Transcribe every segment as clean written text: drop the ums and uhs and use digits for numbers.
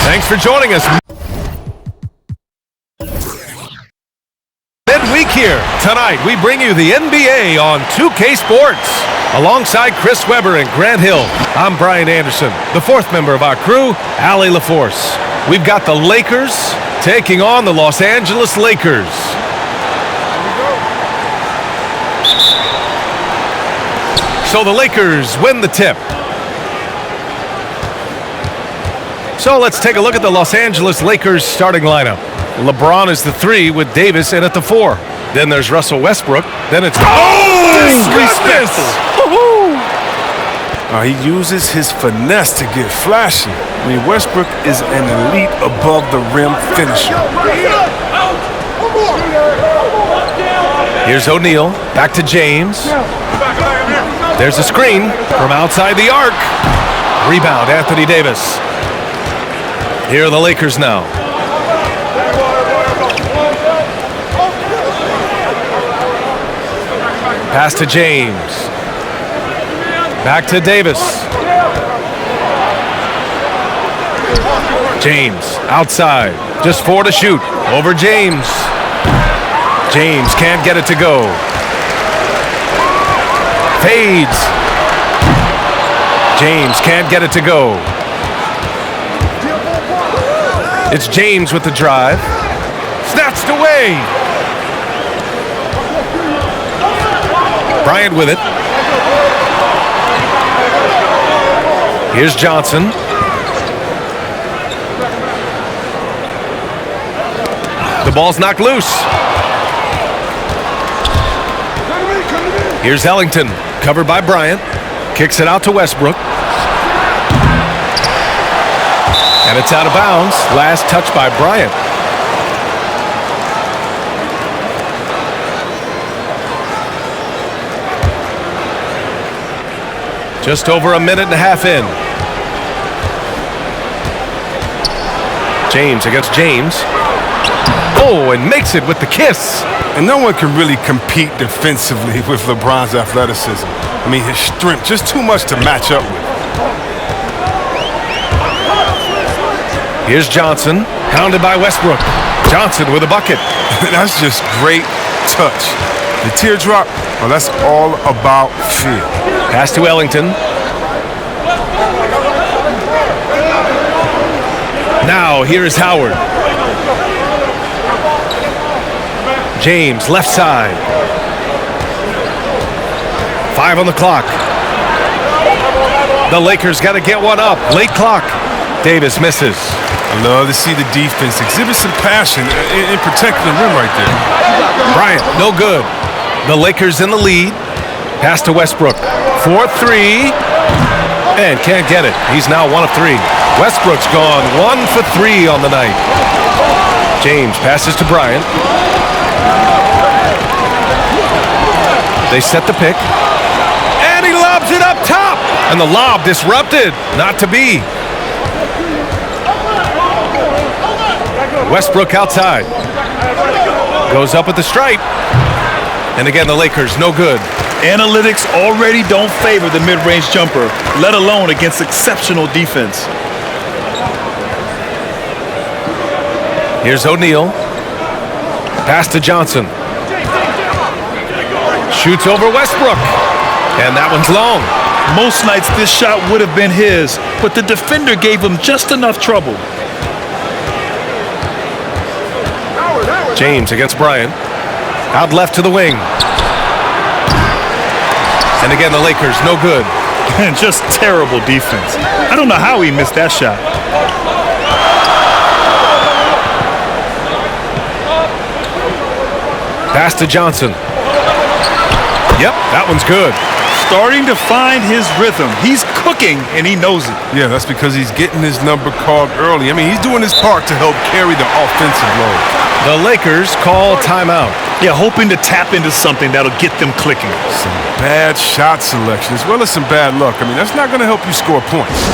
Thanks for joining us. Midweek here. Tonight, we bring you the NBA on 2K Sports. Alongside Chris Webber and Grant Hill, I'm Brian Anderson, the fourth member of our crew, Allie LaForce. We've got the Lakers taking on the Los Angeles Lakers. So the Lakers win the tip. So let's take a look at the Los Angeles Lakers starting lineup. LeBron is the 3 with Davis in at the 4. Then there's Russell Westbrook. Then it's disrespectful. He uses his finesse to get flashy. I mean, Westbrook is an elite above the rim finisher. Here's O'Neal, back to James. There's a screen from outside the arc. Rebound, Anthony Davis. Here are the Lakers now. Pass to James. Back to Davis. James outside. Just 4 to shoot. Over James. James can't get it to go. Fades. James can't get it to go. It's James with the drive. Snatched away. Bryant with it. Here's Johnson. The ball's knocked loose. Here's Ellington, covered by Bryant. Kicks it out to Westbrook. And it's out of bounds. Last touch by Bryant. Just over a minute and a half in. James against James. Oh, and makes it with the kiss. And no one can really compete defensively with LeBron's athleticism. I mean, his strength, just too much to match up with. Here's Johnson, hounded by Westbrook. Johnson with a bucket. That's just great touch. The teardrop, well, that's all about feel. Pass to Ellington. Now, here is Howard. James, left side. 5 on the clock. The Lakers got to get one up. Late clock. Davis misses. I love to see the defense exhibit some passion in protecting the rim right there. Bryant, no good. The Lakers in the lead. Pass to Westbrook. 4-3. And can't get it. He's now 1 of 3. Westbrook's gone 1 for 3 on the night. James passes to Bryant. They set the pick. And he lobs it up top. And the lob disrupted. Not to be. Westbrook outside. Goes up at the stripe. And again, the Lakers, no good. Analytics already don't favor the mid-range jumper, let alone against exceptional defense. Here's O'Neal. Pass to Johnson. Shoots over Westbrook. And that one's long. Most nights this shot would have been his, but the defender gave him just enough trouble. James against Bryant. Out left to the wing. And again, the Lakers, no good. And just terrible defense. I don't know how he missed that shot. Pass to Johnson. Yep, that one's good. Starting to find his rhythm. He's cooking, and he knows it. Yeah, that's because he's getting his number called early. I mean, he's doing his part to help carry the offensive load. The Lakers call timeout. Yeah, hoping to tap into something that'll get them clicking. Some bad shot selection as well as some bad luck. I mean, that's not going to help you score points.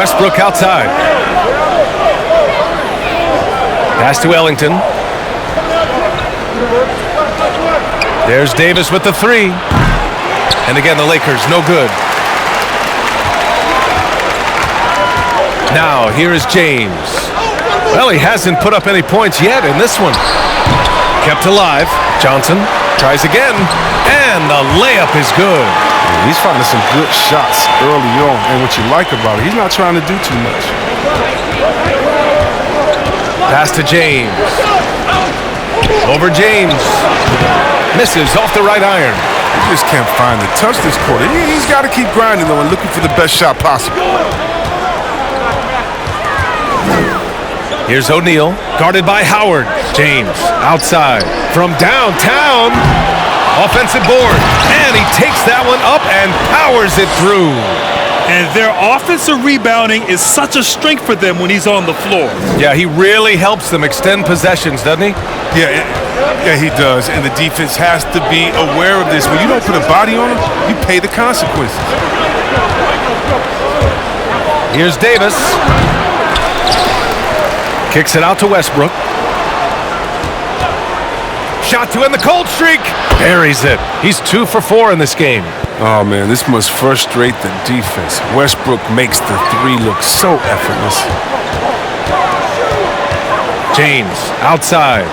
Westbrook outside. Pass to Ellington. There's Davis with the three. And again, the Lakers, no good. Now, here is James. Well, he hasn't put up any points yet in this one. Kept alive. Johnson tries again. And the layup is good. He's finding some good shots early on. And what you like about it, he's not trying to do too much. Pass to James. Over James. Misses off the right iron. He just can't find the touch this quarter. He's got to keep grinding, though, and looking for the best shot possible. Here's O'Neal, guarded by Howard. James, outside, from downtown. Offensive board, and he takes that one up and powers it through. And their offensive rebounding is such a strength for them when he's on the floor. Yeah, he really helps them extend possessions, doesn't he? Yeah, he does, and the defense has to be aware of this. When you don't put a body on him, you pay the consequences. Here's Davis. Kicks it out to Westbrook. Shot to end the cold streak. Buries it. He's 2 for 4 in this game. Oh, man, this must frustrate the defense. Westbrook makes the three look so effortless. James, outside.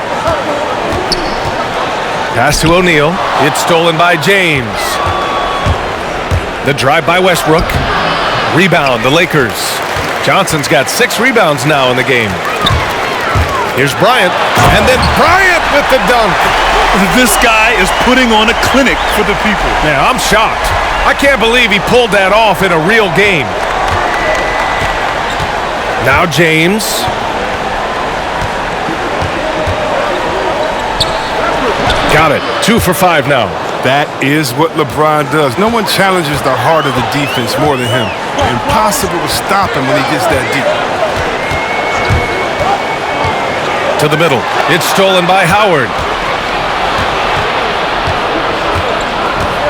Pass to O'Neal. It's stolen by James. The drive by Westbrook. Rebound, the Lakers. Johnson's got 6 rebounds now in the game. Here's Bryant, and then Bryant with the dunk. This guy is putting on a clinic for the people. Yeah, I'm shocked. I can't believe he pulled that off in a real game. Now James. Got it. 2 for 5 now. That is what LeBron does. No one challenges the heart of the defense more than him. Impossible to stop him when he gets that deep. To the middle. It's stolen by Howard.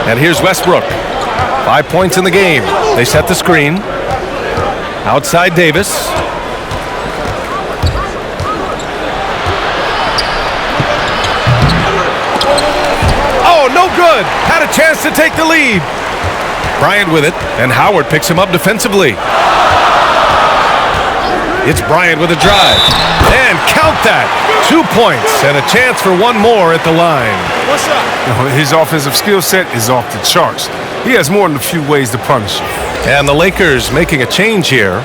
And here's Westbrook. 5 points in the game. They set the screen. Outside Davis. Oh, no good. Had a chance to take the lead. Bryant with it, and Howard picks him up defensively. It's Bryant with a drive. And count that. 2 points and a chance for one more at the line. His offensive skill set is off the charts. He has more than a few ways to punish you. And the Lakers making a change here.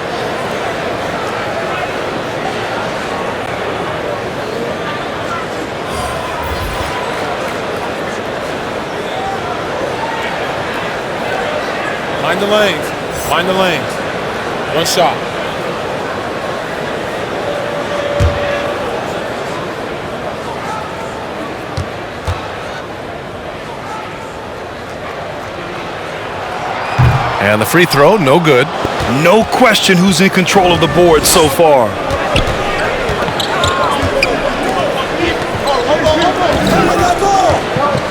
Mind the lanes. Mind the lanes. One shot. And the free throw, no good. No question who's in control of the board so far.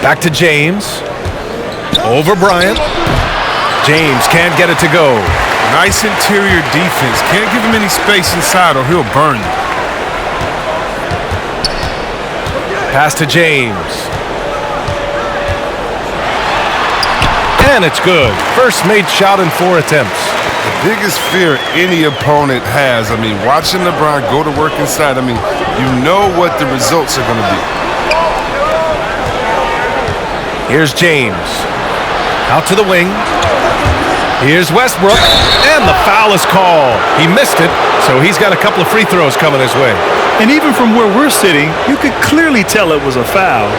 Back to James. Over Bryant. James can't get it to go. Nice interior defense. Can't give him any space inside or he'll burn you. Pass to James. And it's good. First made shot in 4 attempts. The biggest fear any opponent has, watching LeBron go to work inside, you know what the results are going to be. Here's James. Out to the wing. Here's Westbrook. And the foul is called. He missed it, so he's got a couple of free throws coming his way. And even from where we're sitting, you could clearly tell it was a foul.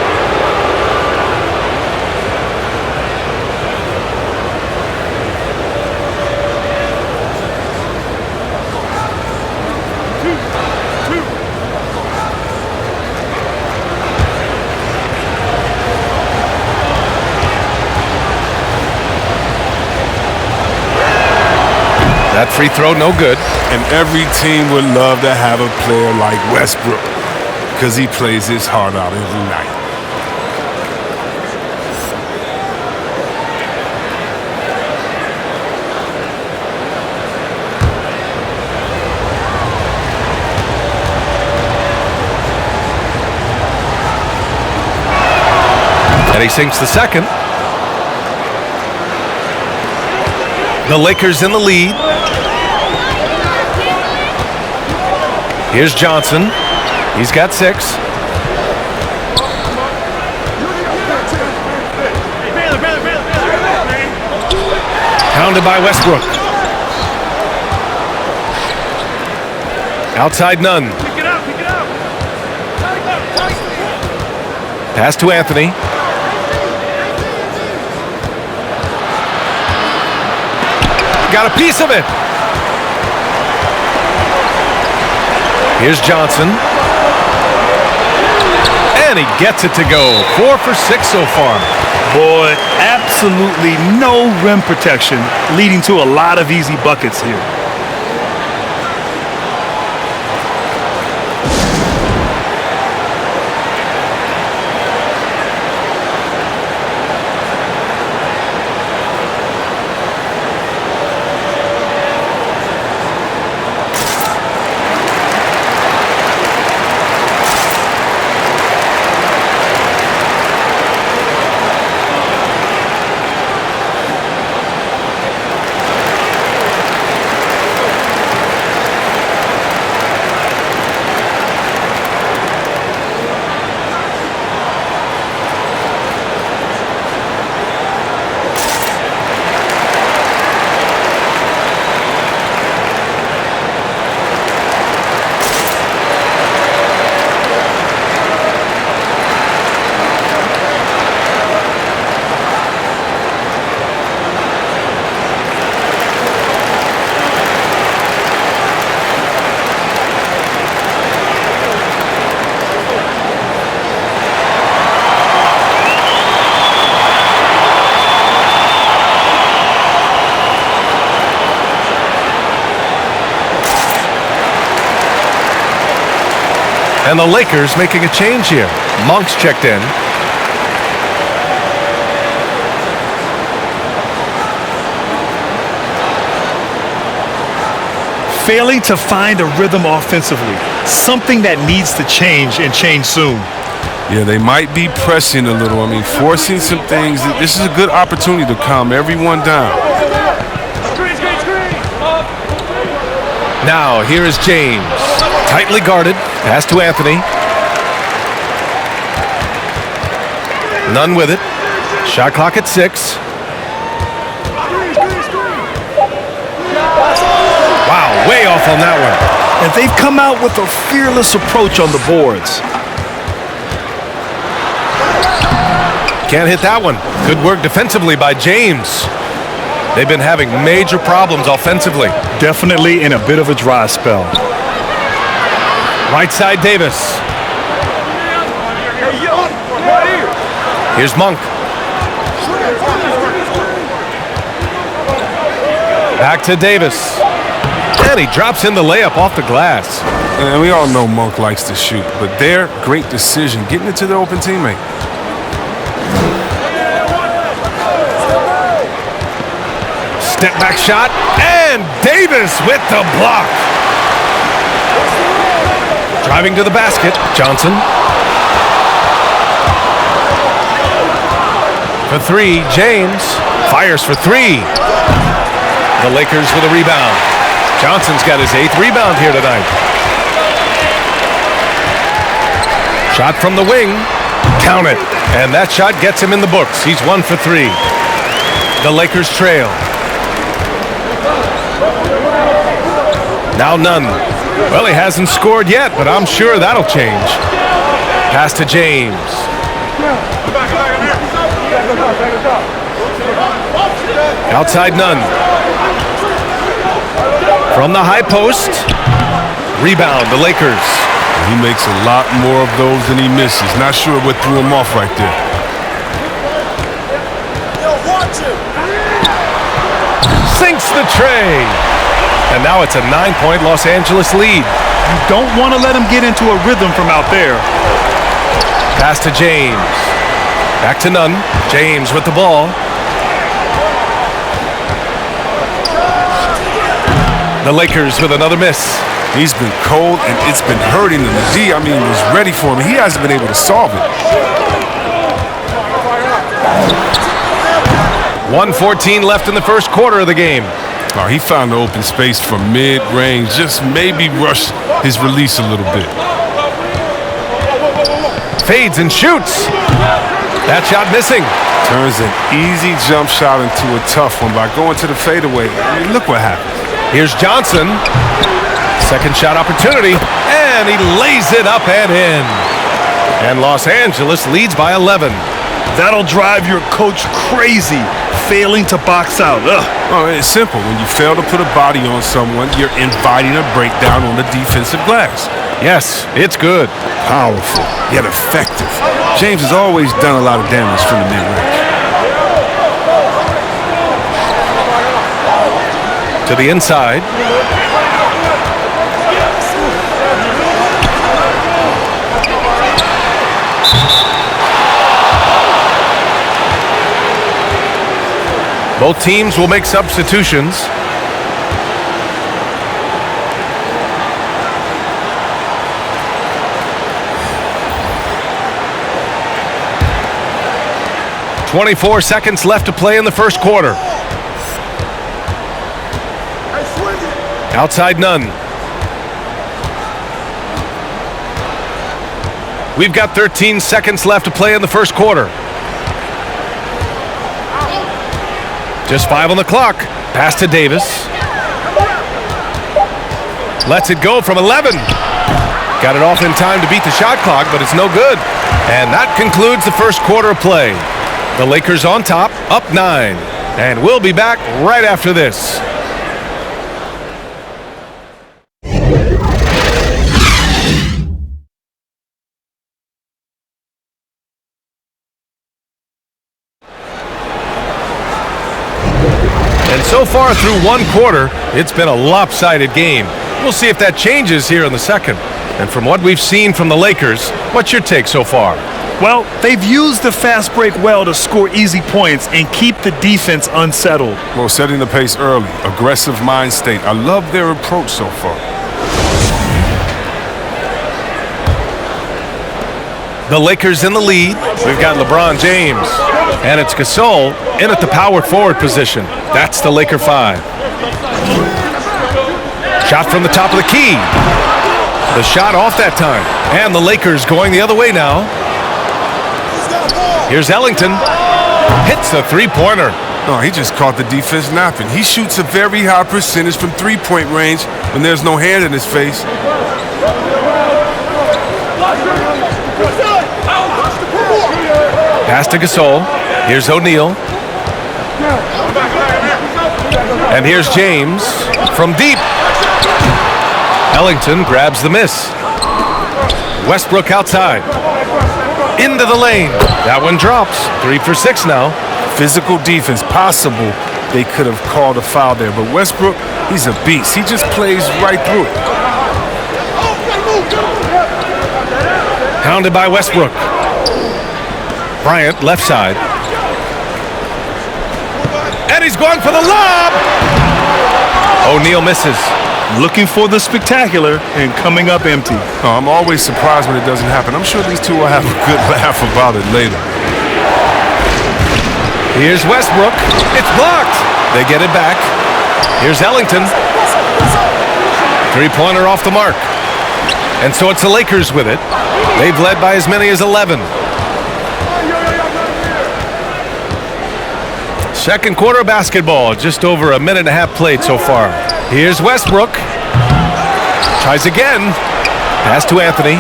That free throw, no good. And every team would love to have a player like Westbrook because he plays his heart out every night. he sinks the second. The Lakers in the lead. Here's Johnson. He's got 6. Pounded by Westbrook. Outside Nunn. Pass to Anthony. Got a piece of it. Here's Johnson. And he gets it to go. 4 for 6 so far. Boy, absolutely no rim protection, leading to a lot of easy buckets here. And the Lakers making a change here. Monk's checked in. Failing to find a rhythm offensively, something that needs to change and change soon. Yeah, they might be pressing a little. I mean, forcing some things. This is a good opportunity to calm everyone down. Now, here is James. Tightly guarded. Pass to Anthony. Nunn with it. Shot clock at 6. Wow, way off on that one. And they've come out with a fearless approach on the boards. Can't hit that one. Good work defensively by James. They've been having major problems offensively. Definitely in a bit of a dry spell. Right side Davis. Here's Monk. Back to Davis. And he drops in the layup off the glass. And we all know Monk likes to shoot, but their great decision, getting it to the open teammate. Step back shot, and Davis with the block. Driving to the basket, Johnson. For 3, James fires for 3. The Lakers with a rebound. Johnson's got his 8th rebound here tonight. Shot from the wing, count it. And that shot gets him in the books. He's 1 for 3. The Lakers trail. Now Nunn. Well, he hasn't scored yet, but I'm sure that'll change. Pass to James. Outside Nunn. From the high post. Rebound, the Lakers. He makes a lot more of those than he misses. Not sure what threw him off right there. Sinks the tray. And now it's a 9-point Los Angeles lead. You don't want to let him get into a rhythm from out there. Pass to James. Back to Nunn. James with the ball. The Lakers with another miss. He's been cold, and it's been hurting him. The D, was ready for him. He hasn't been able to solve it. 1:14 left in the first quarter of the game. Oh, he found the open space from mid-range, just maybe rush his release a little bit. Fades and shoots. That shot missing. Turns an easy jump shot into a tough one by going to the fadeaway. I mean, look what happened. Here's Johnson. Second shot opportunity, and he lays it up and in. And Los Angeles leads by 11. That'll drive your coach crazy, failing to box out. Ugh. Oh, it's simple. When you fail to put a body on someone, you're inviting a breakdown on the defensive glass. Yes, it's good. Powerful, yet effective. James has always done a lot of damage from the mid-range. To the inside. Both teams will make substitutions. .24 seconds left to play in the first quarter. Outside none. We've got 13 seconds left to play in the first quarter. Just 5 on the clock. Pass to Davis. Lets it go from 11. Got it off in time to beat the shot clock, but it's no good. And that concludes the first quarter of play. The Lakers on top, up 9. And we'll be back right after this. And so far through one quarter, it's been a lopsided game. We'll see if that changes here in the second. And from what we've seen from the Lakers, what's your take so far? Well, they've used the fast break well to score easy points and keep the defense unsettled. Well, setting the pace early, aggressive mind state. I love their approach so far. The Lakers in the lead. We've got LeBron James. And it's Gasol in at the power forward position. That's the Laker 5. Shot from the top of the key. The shot off that time. And the Lakers going the other way now. Here's Ellington. Hits a three-pointer. No, he just caught the defense napping. He shoots a very high percentage from three-point range when there's no hand in his face. Pass to Gasol. Here's O'Neal. And here's James from deep. Ellington grabs the miss. Westbrook outside. Into the lane. That one drops. 3 for 6 now. Physical defense, possible they could have called a foul there. But Westbrook, he's a beast. He just plays right through it. Hounded by Westbrook. Bryant, left side. And he's going for the lob. O'Neal misses. Looking for the spectacular and coming up empty. Oh, I'm always surprised when it doesn't happen. I'm sure these two will have a good laugh about it later. Here's Westbrook. It's blocked. They get it back. Here's Ellington. Three-pointer off the mark. And so it's the Lakers with it. They've led by as many as 11. Second quarter basketball, just over a minute and a half played so far. Here's Westbrook. Tries again. Pass to Anthony.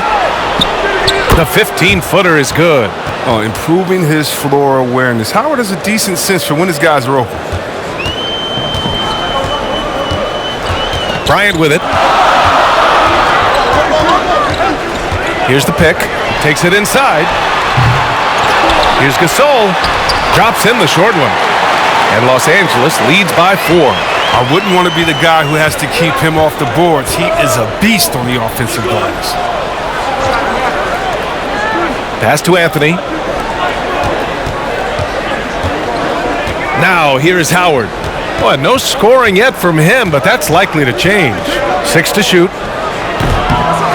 The 15-footer is good. Oh, improving his floor awareness. Howard has a decent sense for when his guys are open. Bryant with it. Here's the pick. Takes it inside. Here's Gasol. Drops in the short one. And Los Angeles leads by 4. I wouldn't want to be the guy who has to keep him off the boards. He is a beast on the offensive glass. Pass to Anthony. Now here is Howard. Well, no scoring yet from him, but that's likely to change. 6 to shoot.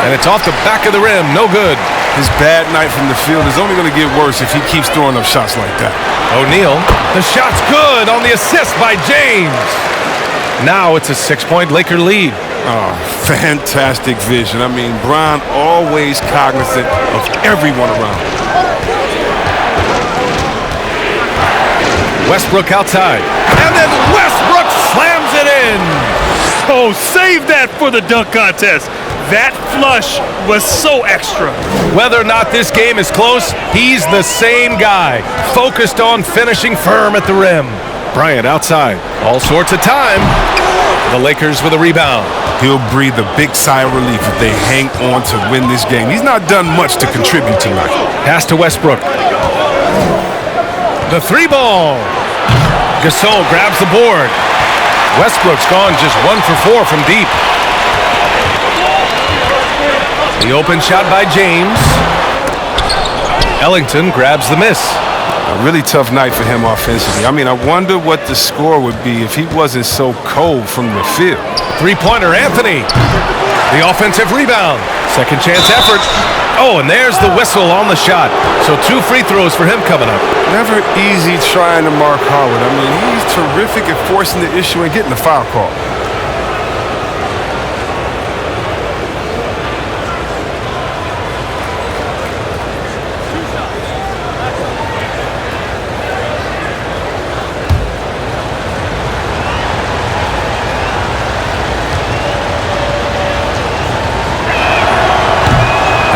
And it's off the back of the rim. No good. His bad night from the field is only going to get worse if he keeps throwing up shots like that. O'Neal, the shot's good on the assist by James. Now it's a 6-point Laker lead. Oh, fantastic vision. I mean, Bron always cognizant of everyone around him. Westbrook outside. And then Westbrook slams it in. Oh, save that for the dunk contest. That flush was so extra. Whether or not this game is close, he's the same guy, focused on finishing firm at the rim. Bryant outside. All sorts of time. The Lakers with a rebound. He'll breathe a big sigh of relief if they hang on to win this game. He's not done much to contribute tonight. Pass to Westbrook. The 3-ball. Gasol grabs the board. Westbrook's gone just 1 for 4 from deep. The open shot by James. Ellington grabs the miss. A really tough night for him offensively. I mean, I wonder what the score would be if he wasn't so cold from the field. Three-pointer, Anthony. The offensive rebound. Second chance effort. Oh, and there's the whistle on the shot. So 2 free throws for him coming up. Never easy trying to mark Howard. I mean, he's terrific at forcing the issue and getting the foul call.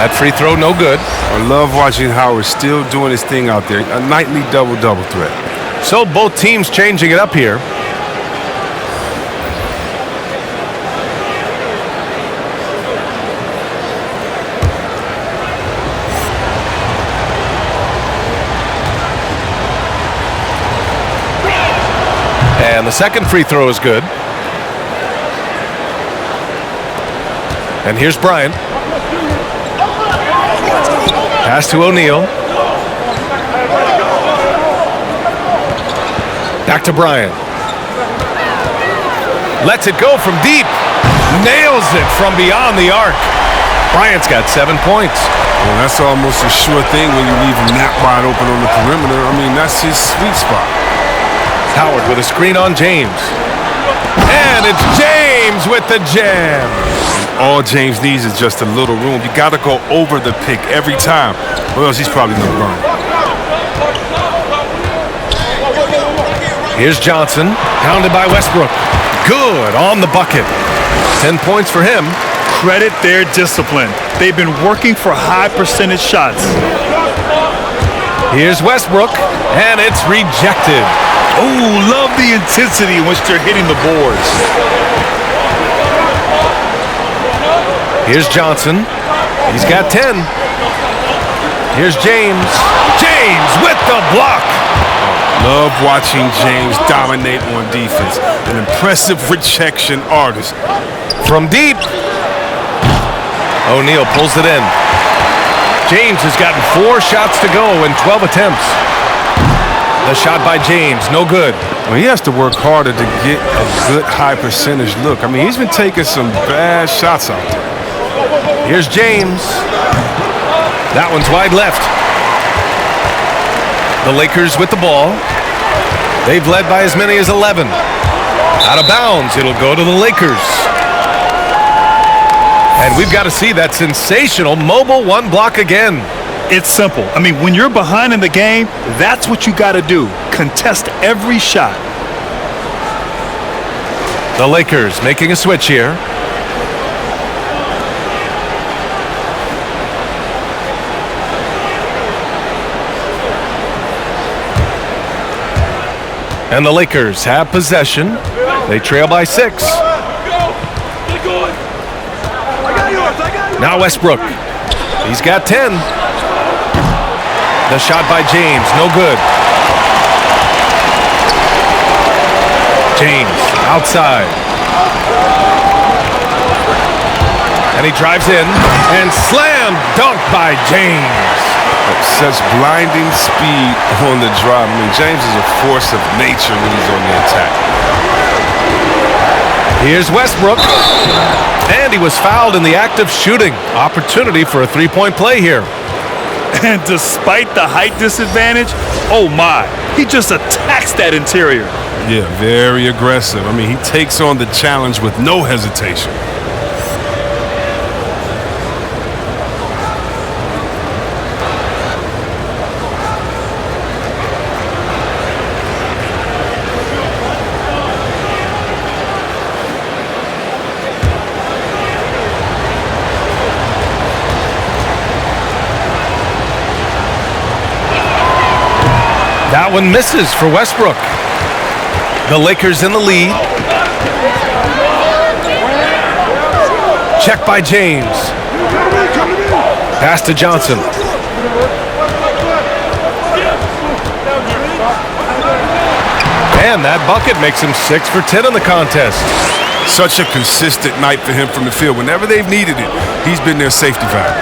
That free throw, no good. I love watching Howard still doing his thing out there. A nightly double-double threat. So both teams changing it up here. And the second free throw is good. And here's Bryant. Pass to O'Neal. Back to Bryant. Lets it go from deep. Nails it from beyond the arc. Bryant's got 7 points. Well, that's almost a sure thing when you leave him that wide open on the perimeter. I mean, that's his sweet spot. Howard with a screen on James. And it's James with the jam. All James needs is just a little room. You got to go over the pick every time, or else he's probably going to burn. Here's Johnson, pounded by Westbrook. Good on the bucket. 10 points for him. Credit their discipline. They've been working for high percentage shots. Here's Westbrook, and it's rejected. Oh, love the intensity in which they're hitting the boards. Here's Johnson. He's got 10. Here's James. James with the block. Love watching James dominate on defense. An impressive rejection artist. From deep. O'Neal pulls it in. James has gotten 4 shots to go in 12 attempts. The shot by James, no good. Well, he has to work harder to get a good high percentage look. I mean, he's been taking some bad shots out there. Here's James. That one's wide left. The Lakers with the ball. They've led by as many as 11. Out of bounds, it'll go to the Lakers. And we've got to see that sensational mobile 1 block again. It's simple. I mean, when you're behind in the game, that's what you got to do. Contest every shot. The Lakers making a switch here. And the Lakers have possession. They trail by 6. Now Westbrook. He's got 10. The shot by James, no good. James outside. And he drives in and slam dunk by James. Such blinding speed on the drive. I mean, James is a force of nature when he's on the attack. Here's Westbrook. And he was fouled in the act of shooting. Opportunity for a 3-point play here. And despite the height disadvantage, oh my, he just attacks that interior. Yeah, very aggressive. I mean, he takes on the challenge with no hesitation. That one misses for Westbrook. The Lakers in the lead. Check by James. Pass to Johnson. And that bucket makes him 6 for 10 in the contest. Such a consistent night for him from the field. Whenever they've needed it, he's been their safety valve.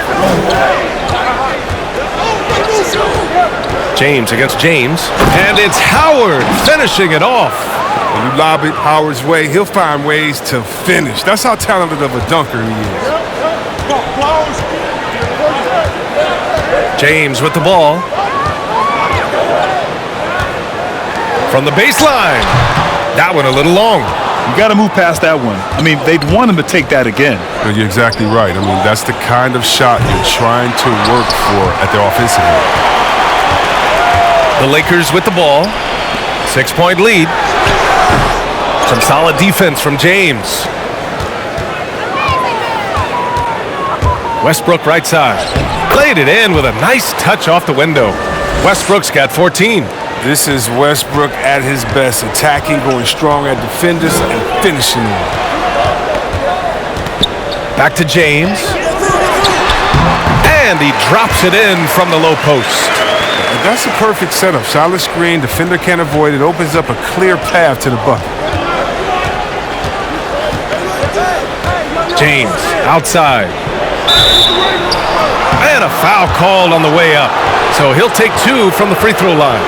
James against James. And it's Howard finishing it off. When you lob it Howard's way, he'll find ways to finish. That's how talented of a dunker he is. James with the ball. From the baseline. That one a little long. You got to move past that one. I mean, they'd want him to take that again. You're exactly right. I mean, that's the kind of shot you're trying to work for at the offensive end. The Lakers with the ball. 6-point lead. Some solid defense from James. Westbrook right side. Played it in with a nice touch off the window. Westbrook's got 14. This is Westbrook at his best, attacking, going strong at defenders, and finishing them. Back to James. And he drops it in from the low post. And that's a perfect setup. Solid screen, defender can't avoid it, opens up a clear path to the bucket. James outside. And a foul called on the way up. So he'll take 2 from the free throw line.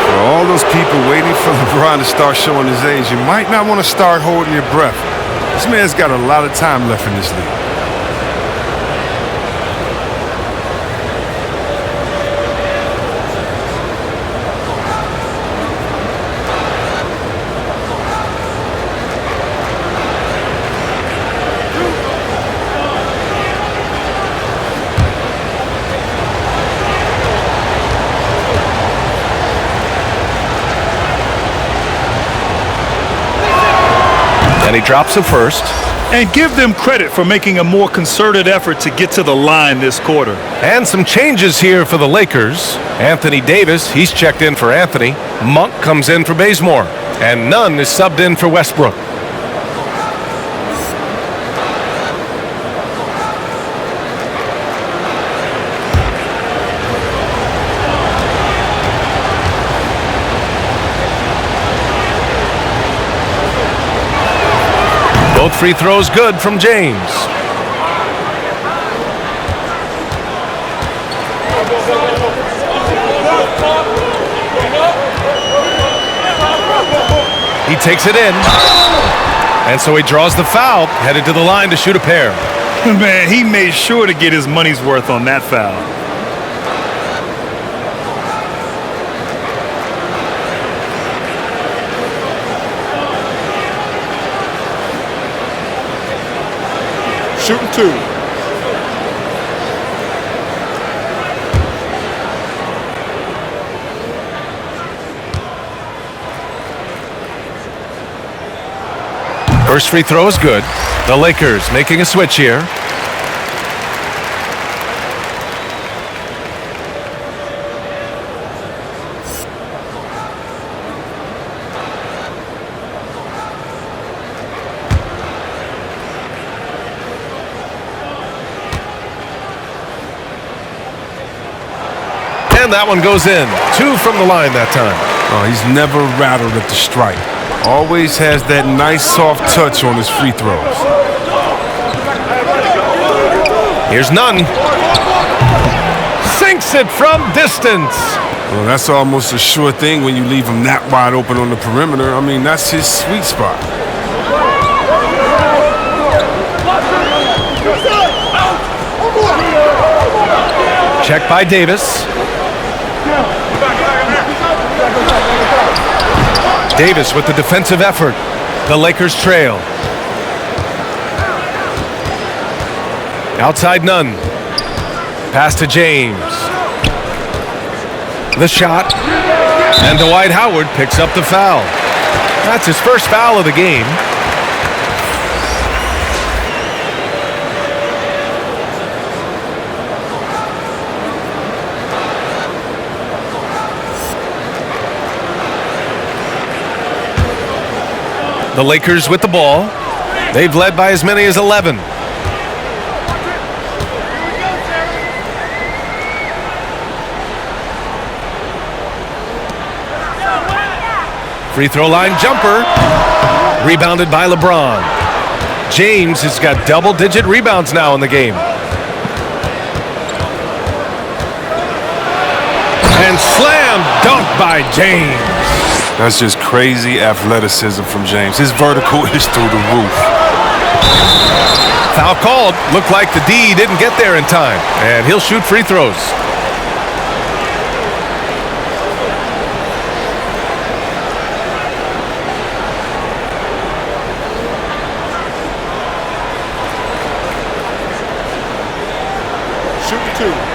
For all those people waiting for LeBron to start showing his age, you might not want to start holding your breath. This man's got a lot of time left in this league. And he drops the first. And give them credit for making a more concerted effort to get to the line this quarter. And some changes here for the Lakers. Anthony Davis, he's checked in for Anthony. Monk comes in for Bazemore. And Nunn is subbed in for Westbrook. Both free throws good from James. He takes it in. And so he draws the foul, headed to the line to shoot a pair. Man, he made sure to get his money's worth on that foul. Shooting 2. First free throw is good. The Lakers making a switch here. And that one goes in. 2 from the line that time. Oh, he's never rattled at the strike. Always has that nice soft touch on his free throws. Here's Nunn. Sinks it from distance. Well, that's almost a sure thing when you leave him that wide open on the perimeter. I mean, that's his sweet spot. Check by Davis. Davis with the defensive effort. The Lakers trail. Outside Nunn. Pass to James. The shot. And Dwight Howard picks up the foul. That's his first foul of the game. The Lakers with the ball. They've led by as many as 11. Free throw line jumper. Rebounded by LeBron. James has got double-digit rebounds now in the game. And slam dunk by James. That's just crazy athleticism from James. His vertical is through the roof. Foul called. Looked like the D didn't get there in time. And he'll shoot free throws. Shoot the two.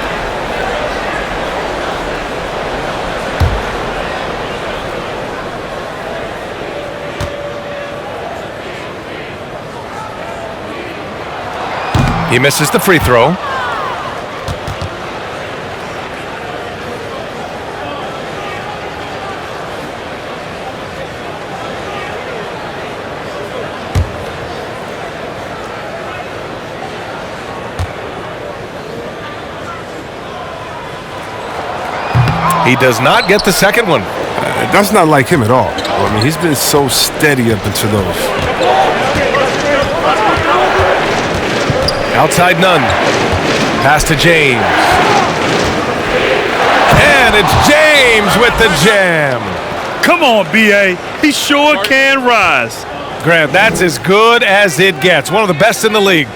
He misses the free throw. He does not get the second one. That's not like him at all. I mean, he's been so steady up until those. Outside Nunn. Pass to James. And it's James with the jam. Come on, B.A. He sure can rise. Grant, that's as good as it gets. One of the best in the league.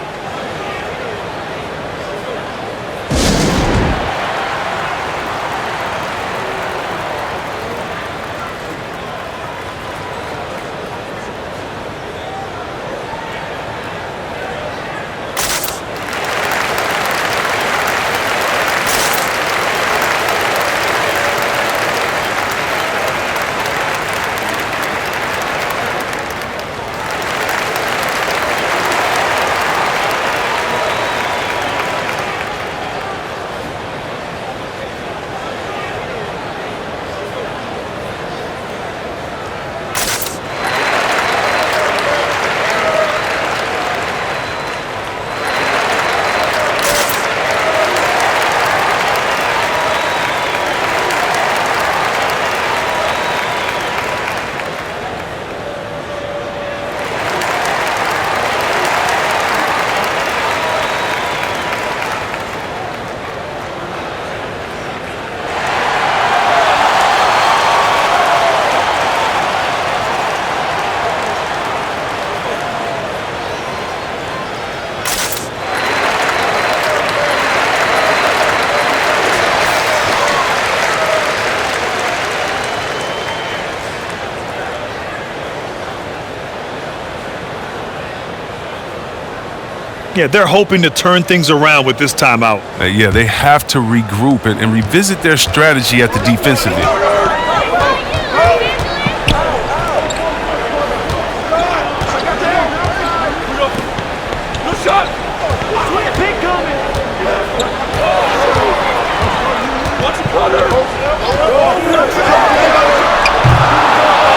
Yeah, they're hoping to turn things around with this timeout. Yeah, they have to regroup and revisit their strategy at the defensive end.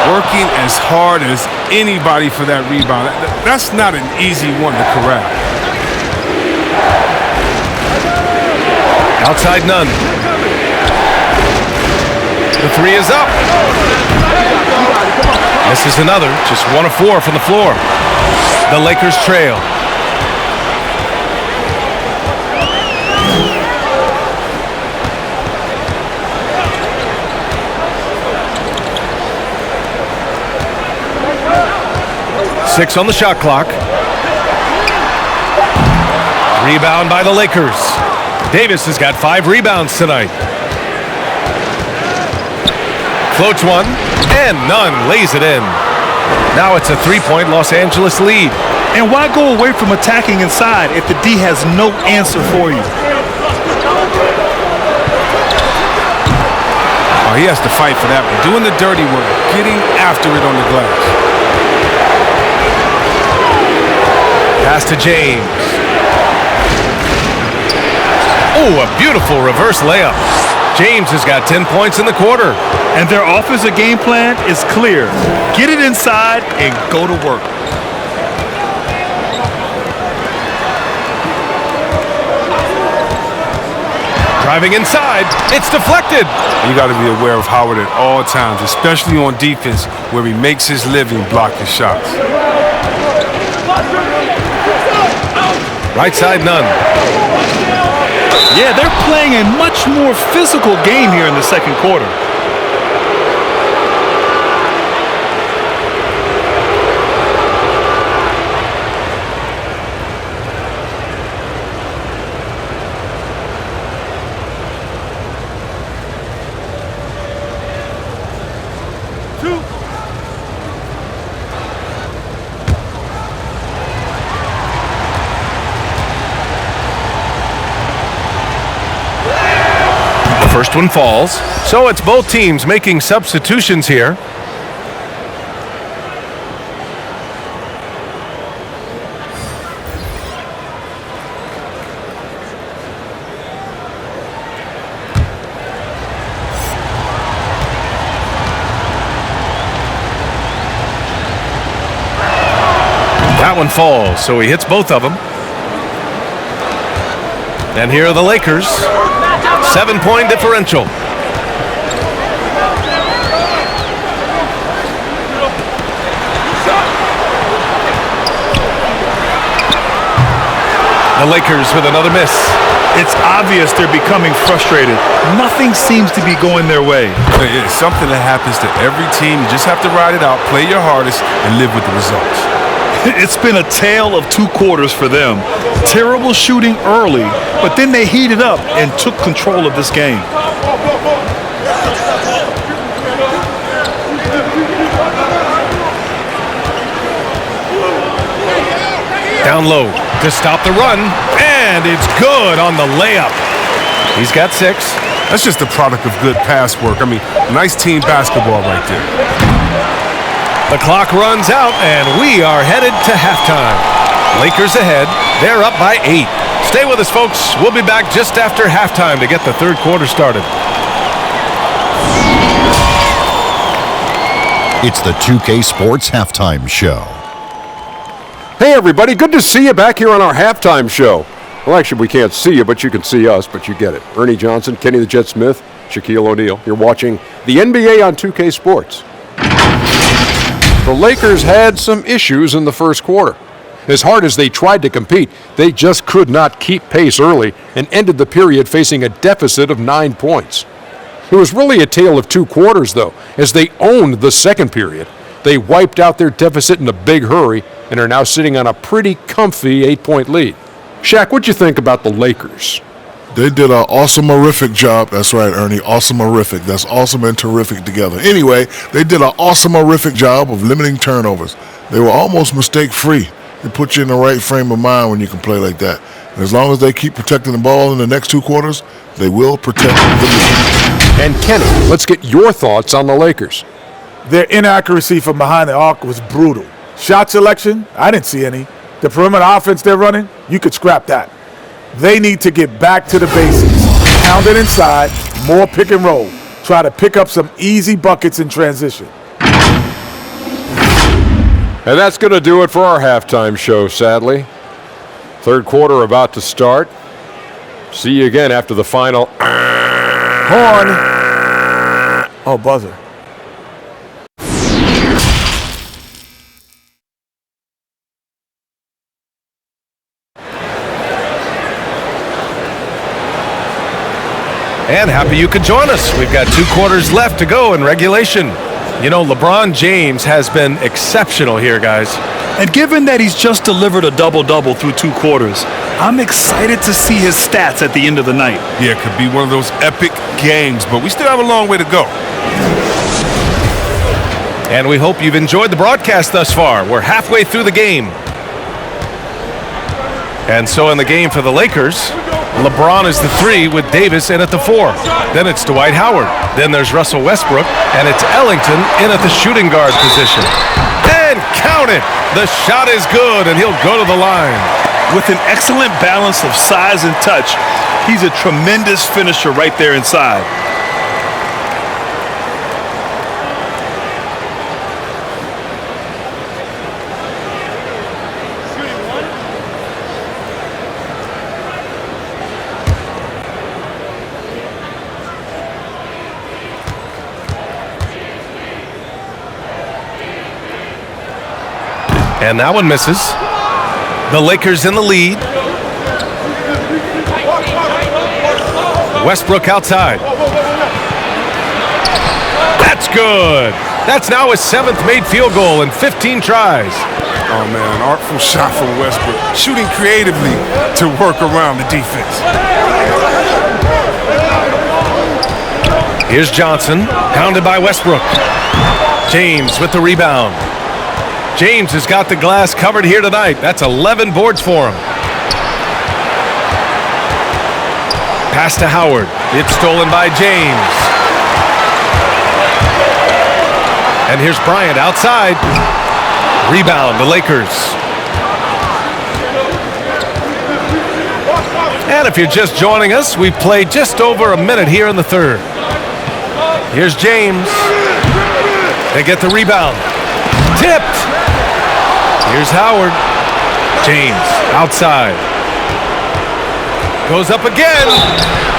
Working as hard as anybody for that rebound. That's not an easy one to corral. Outside Nunn. The three is up. This is another. Just 1 of 4 from the floor. The Lakers trail. Six on the shot clock. Rebound by the Lakers. Davis has got 5 rebounds tonight. Floats one, and none. Lays it in. Now it's a 3-point Los Angeles lead. And why go away from attacking inside if the D has no answer for you? Oh, he has to fight for that one. Doing the dirty work, getting after it on the glass. Pass to James. Oh, a beautiful reverse layup. James has got 10 points in the quarter. And their offensive game plan is clear. Get it inside and go to work. Driving inside, it's deflected. You got to be aware of Howard at all times, especially on defense where he makes his living blocking shots. Right side, none. Yeah, they're playing a much more physical game here in the second quarter. First one falls. So it's both teams making substitutions here. That one falls, so he hits both of them. And here are the Lakers. 7-point differential. The Lakers with another miss. It's obvious they're becoming frustrated. Nothing seems to be going their way. It's something that happens to every team. You just have to ride it out, play your hardest, and live with the results. It's been a tale of 2 quarters for them. Terrible shooting early, but then they heated up and took control of this game. Down low to stop the run, and it's good on the layup. He's got 6. That's just a product of good pass work. I mean, nice team basketball right there. The clock runs out, and we are headed to halftime. Lakers ahead. They're up by 8. Stay with us, folks. We'll be back just after halftime to get the third quarter started. It's the 2K Sports Halftime Show. Hey, everybody. Good to see you back here on our halftime show. Well, actually, we can't see you, but you can see us, but you get it. Ernie Johnson, Kenny the Jet Smith, Shaquille O'Neal. You're watching the NBA on 2K Sports. The Lakers had some issues in the first quarter. As hard as they tried to compete, they just could not keep pace early and ended the period facing a deficit of 9 points. It was really a tale of 2 quarters, though, as they owned the second period. They wiped out their deficit in a big hurry and are now sitting on a pretty comfy 8-point lead. Shaq, what'd you think about the Lakers? They did an awesome-orific job. That's right, Ernie. Awesome-orific. That's awesome and terrific together. Anyway, they did an awesome-orific job of limiting turnovers. They were almost mistake-free. It puts you in the right frame of mind when you can play like that. And as long as they keep protecting the ball in the next 2 quarters, they will protect the lead. And Kenny, let's get your thoughts on the Lakers. Their inaccuracy from behind the arc was brutal. Shot selection, I didn't see any. The perimeter offense they're running, you could scrap that. They need to get back to the basics. Pound it inside, more pick and roll. Try to pick up some easy buckets in transition. And that's going to do it for our halftime show, sadly. Third quarter about to start. See you again after the final. Horn. Oh, buzzer. And happy you could join us. We've got 2 quarters left to go in regulation. You know, LeBron James has been exceptional here, guys. And given that he's just delivered a double-double through 2 quarters, I'm excited to see his stats at the end of the night. Yeah, it could be one of those epic games, but we still have a long way to go. And we hope you've enjoyed the broadcast thus far. We're halfway through the game. And so in the game for the Lakers, LeBron is the 3 with Davis in at the 4. Then it's Dwight Howard. Then there's Russell Westbrook, and it's Ellington in at the shooting guard position. And count it! The shot is good, and he'll go to the line. With an excellent balance of size and touch, he's a tremendous finisher right there inside. And that one misses. The Lakers in the lead. Westbrook outside. That's good. That's now his 7th made field goal in 15 tries. Oh, man, an artful shot from Westbrook. Shooting creatively to work around the defense. Here's Johnson, pounded by Westbrook. James with the rebound. James has got the glass covered here tonight. That's 11 boards for him. Pass to Howard. It's stolen by James. And here's Bryant outside. Rebound, the Lakers. And if you're just joining us, we've played just over a minute here in the 3rd. Here's James. They get the rebound. Tipped. Here's Howard. James outside. Goes up again.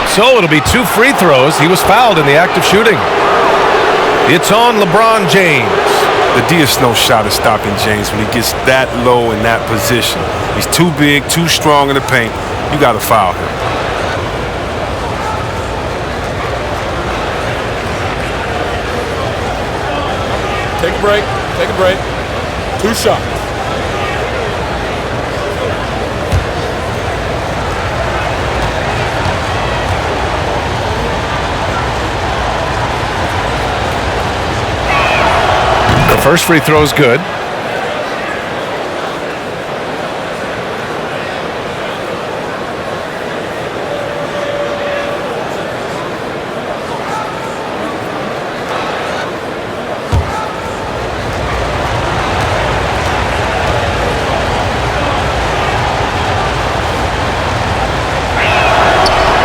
So it'll be 2 free throws. He was fouled in the act of shooting. It's on LeBron James. The Diaz-No shot is stopping James when he gets that low in that position. He's too big, too strong in the paint. You got to foul him. Take a break. Take a break. 2 shots. The first free throw is good.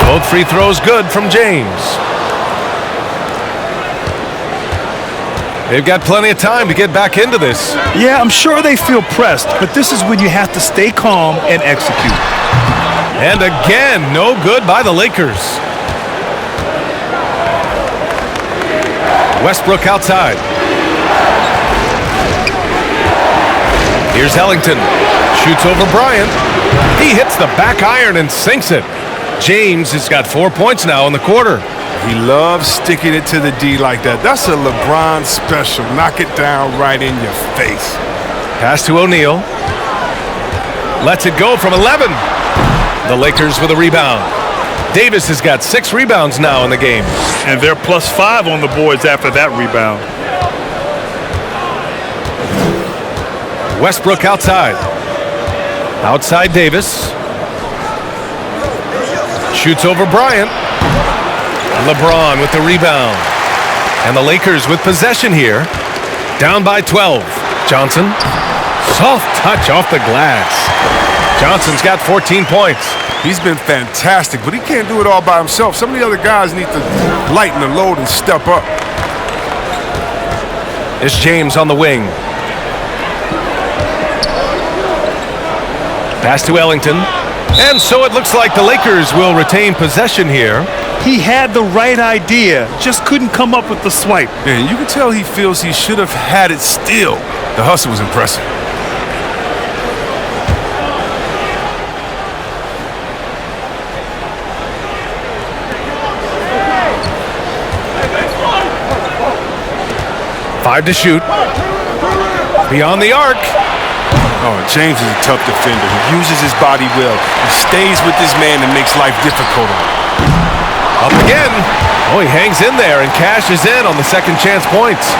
Both free throws good from James. They've got plenty of time to get back into this. Yeah, I'm sure they feel pressed, but this is when you have to stay calm and execute. And again, no good by the Lakers. Westbrook outside. Here's Ellington. Shoots over Bryant. He hits the back iron and sinks it. James has got 4 points now in the quarter. He loves sticking it to the D like that. That's a LeBron special. Knock it down right in your face. Pass to O'Neal. Lets it go from 11. The Lakers with a rebound. Davis has got 6 rebounds now in the game. And they're +5 on the boards after that rebound. Westbrook outside. Outside Davis. Shoots over Bryant. LeBron with the rebound. And the Lakers with possession here. Down by 12. Johnson. Soft touch off the glass. Johnson's got 14 points. He's been fantastic, but he can't do it all by himself. Some of the other guys need to lighten the load and step up. It's James on the wing. Pass to Ellington. And so it looks like the Lakers will retain possession here. He had the right idea, just couldn't come up with the swipe. Yeah, you can tell he feels he should have had it still. The hustle was impressive. 5 to shoot. Beyond the arc. Oh, James is a tough defender. He uses his body well. He stays with his man and makes life difficult on him. Up again. Oh, he hangs in there and cashes in on the second chance points.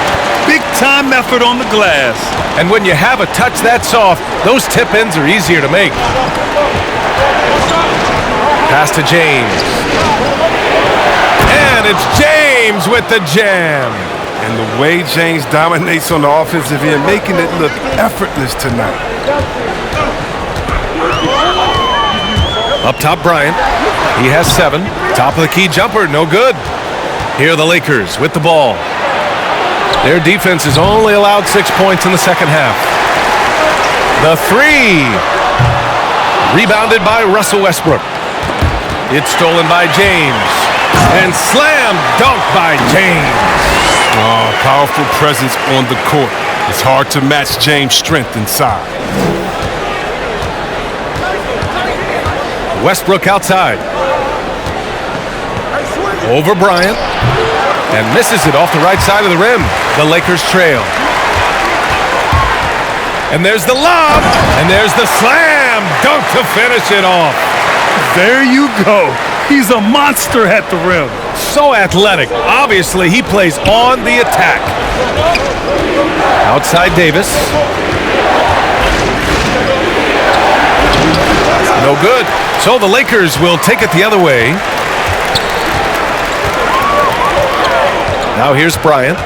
Big time effort on the glass. And when you have a touch that soft, those tip-ins are easier to make. Pass to James. And it's James with the jam. And the way James dominates on the offensive end, making it look effortless tonight. Up top, Bryant. He has 7. Top of the key jumper, no good. Here are the Lakers with the ball. Their defense has only allowed 6 points in the second half. The 3. Rebounded by Russell Westbrook. It's stolen by James. And slam dunk by James. Oh, powerful presence on the court. It's hard to match James' strength inside. Westbrook outside. Over Bryant. And misses it off the right side of the rim. The Lakers trail. And there's the lob. And there's the slam dunk to finish it off. There you go. He's a monster at the rim. So athletic. Obviously, he plays on the attack. Outside Davis. No good. So the Lakers will take it the other way. Now here's Bryant.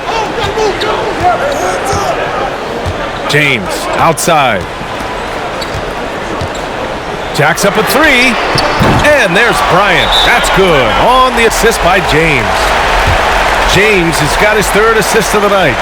James outside. Jacks up a 3. And there's Bryant. That's good. On the assist by James. James has got his 3rd assist of the night.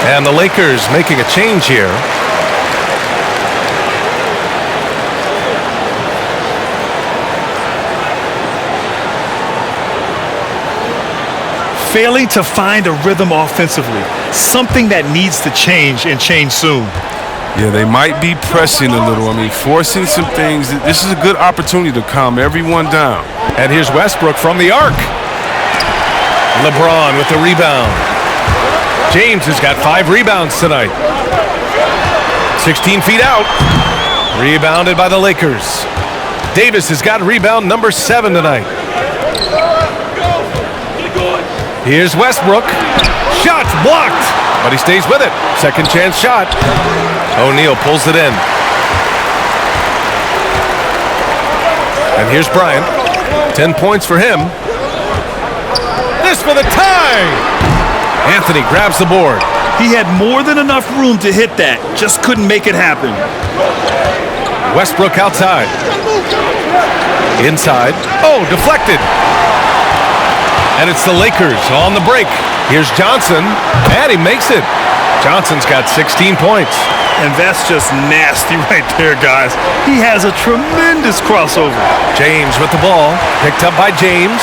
And the Lakers making a change here. Failing to find a rhythm offensively. Something that needs to change and change soon. Yeah, they might be pressing a little. I mean, forcing some things. This is a good opportunity to calm everyone down. And here's Westbrook from the arc. LeBron with the rebound. James has got 5 rebounds tonight. 16 feet out. Rebounded by the Lakers. Davis has got rebound number 7 tonight. Here's Westbrook. Shot blocked, but he stays with it. Second chance shot. O'Neal pulls it in. And here's Bryant. 10 points for him. This for the tie. Anthony grabs the board. He had more than enough room to hit that. Just couldn't make it happen. Westbrook outside. Inside. Oh, deflected. And it's the Lakers on the break. Here's Johnson, and he makes it. Johnson's got 16 points. And that's just nasty right there, guys. He has a tremendous crossover. James with the ball. Picked up by James.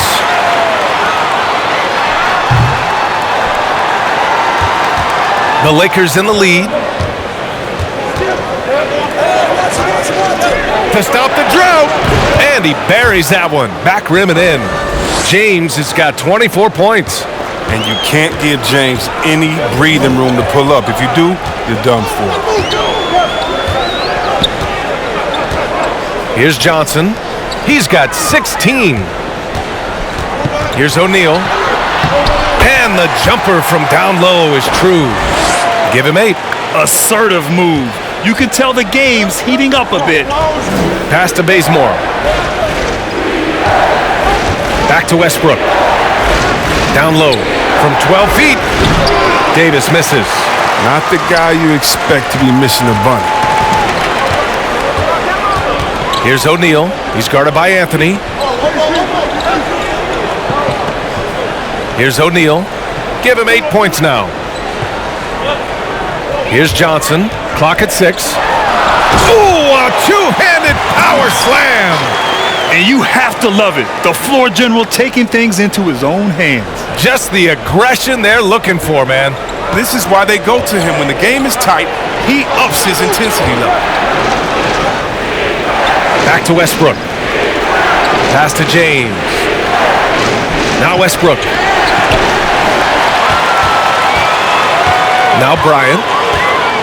The Lakers in the lead. To stop the drought. And he buries that one. Back rim and in. James has got 24 points. And you can't give James any breathing room to pull up. If you do, you're done for. Here's Johnson. He's got 16. Here's O'Neal. And the jumper from down low is true. Give him 8. Assertive move. You can tell the game's heating up a bit. Pass to Bazemore. Back to Westbrook. Down low from 12 feet. Davis misses. Not the guy you expect to be missing a bunny. Here's O'Neal. He's guarded by Anthony. Here's O'Neal. Give him 8 points now. Here's Johnson. Clock at 6. Ooh, a two-handed power slam. And you have to love it. The floor general taking things into his own hands. Just the aggression they're looking for, man. This is why they go to him. When the game is tight, he ups his intensity level. Back to Westbrook. Pass to James. Now Westbrook. Now Bryant.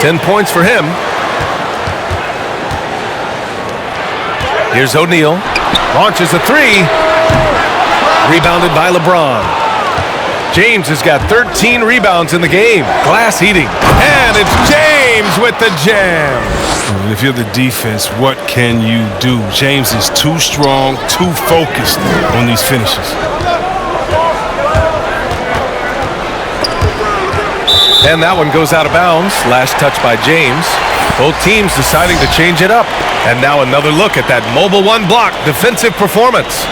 10 points for him. Here's O'Neal. Launches a 3. Rebounded by LeBron. James has got 13 rebounds in the game. Glass eating. And it's James with the jam. If you're the defense, what can you do? James is too strong, too focused on these finishes. And that one goes out of bounds. Last touch by James. Both teams deciding to change it up. And now another look at that mobile one block defensive performance.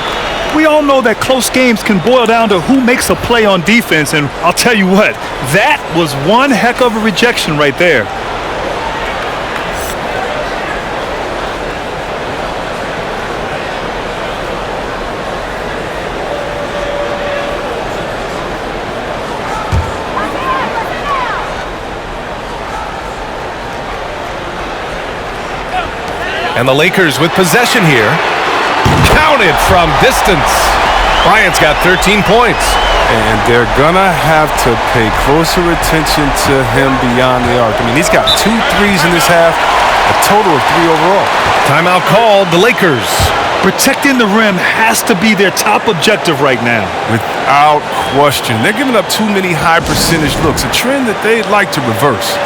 We all know that close games can boil down to who makes a play on defense, and I'll tell you what, that was one heck of a rejection right there. And the Lakers with possession here. Counted from distance. Bryant's got 13 points. And they're gonna have to pay closer attention to him beyond the arc. I mean, he's got 2 threes in this half, a total of 3 overall. Timeout called, the Lakers. Protecting the rim has to be their top objective right now. Without question. They're giving up too many high percentage looks, a trend that they'd like to reverse.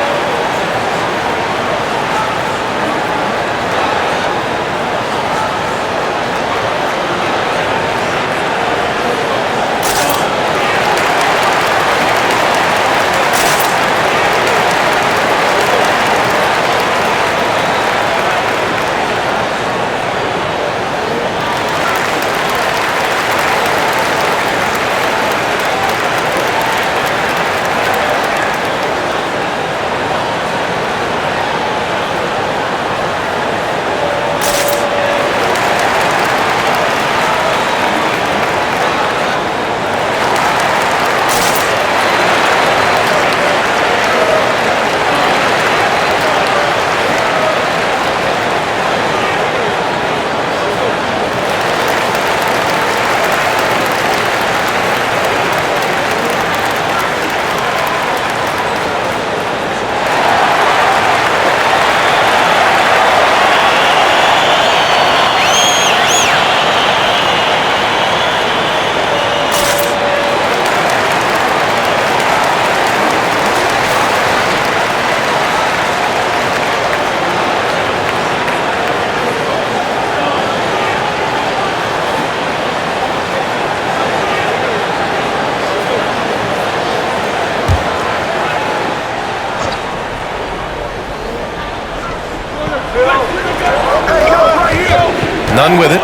Nunn with it.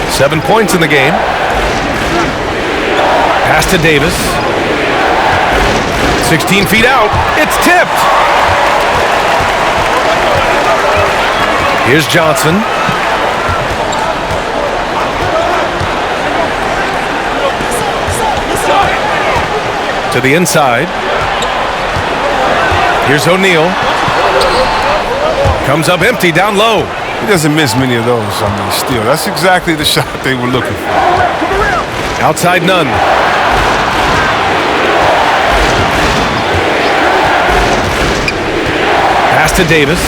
7 points in the game. Pass to Davis. 16 feet out. It's tipped. Here's Johnson. To the inside. Here's O'Neal. Comes up empty down low. He doesn't miss many of those. I mean, still, that's exactly the shot they were looking for. Outside none. Pass to Davis.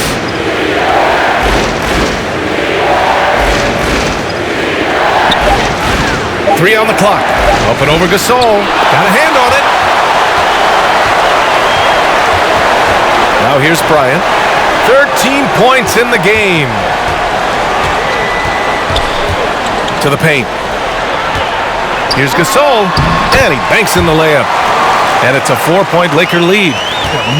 Three on the clock. Up and over Gasol. Got a hand on it. Now here's Bryant. 13 points in the game. To the paint. Here's Gasol. And he banks in the layup. And it's a 4-point Laker lead.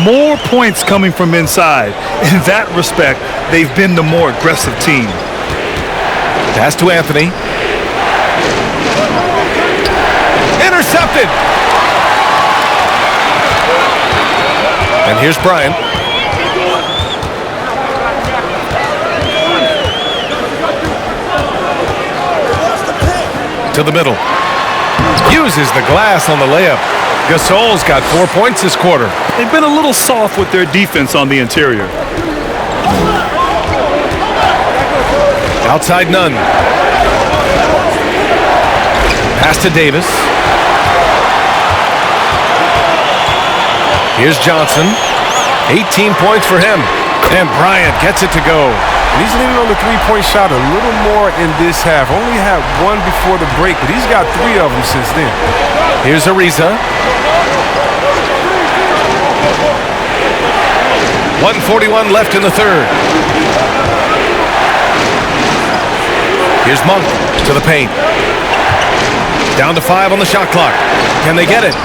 More points coming from inside. In that respect, they've been the more aggressive team. Pass to Anthony. Intercepted. And here's Bryant. To the middle. Uses the glass on the layup. Gasol's got 4 points this quarter. They've been a little soft with their defense on the interior. Outside none. Pass to Davis. Here's Johnson. 18 points for him. And Bryant gets it to go. And he's leaning on the three-point shot a little more in this half. Only had one before the break, but he's got 3 of them since then. Here's Ariza. 1:41 left in the third. Here's Monk to the paint. Down to 5 on the shot clock. Can they get it?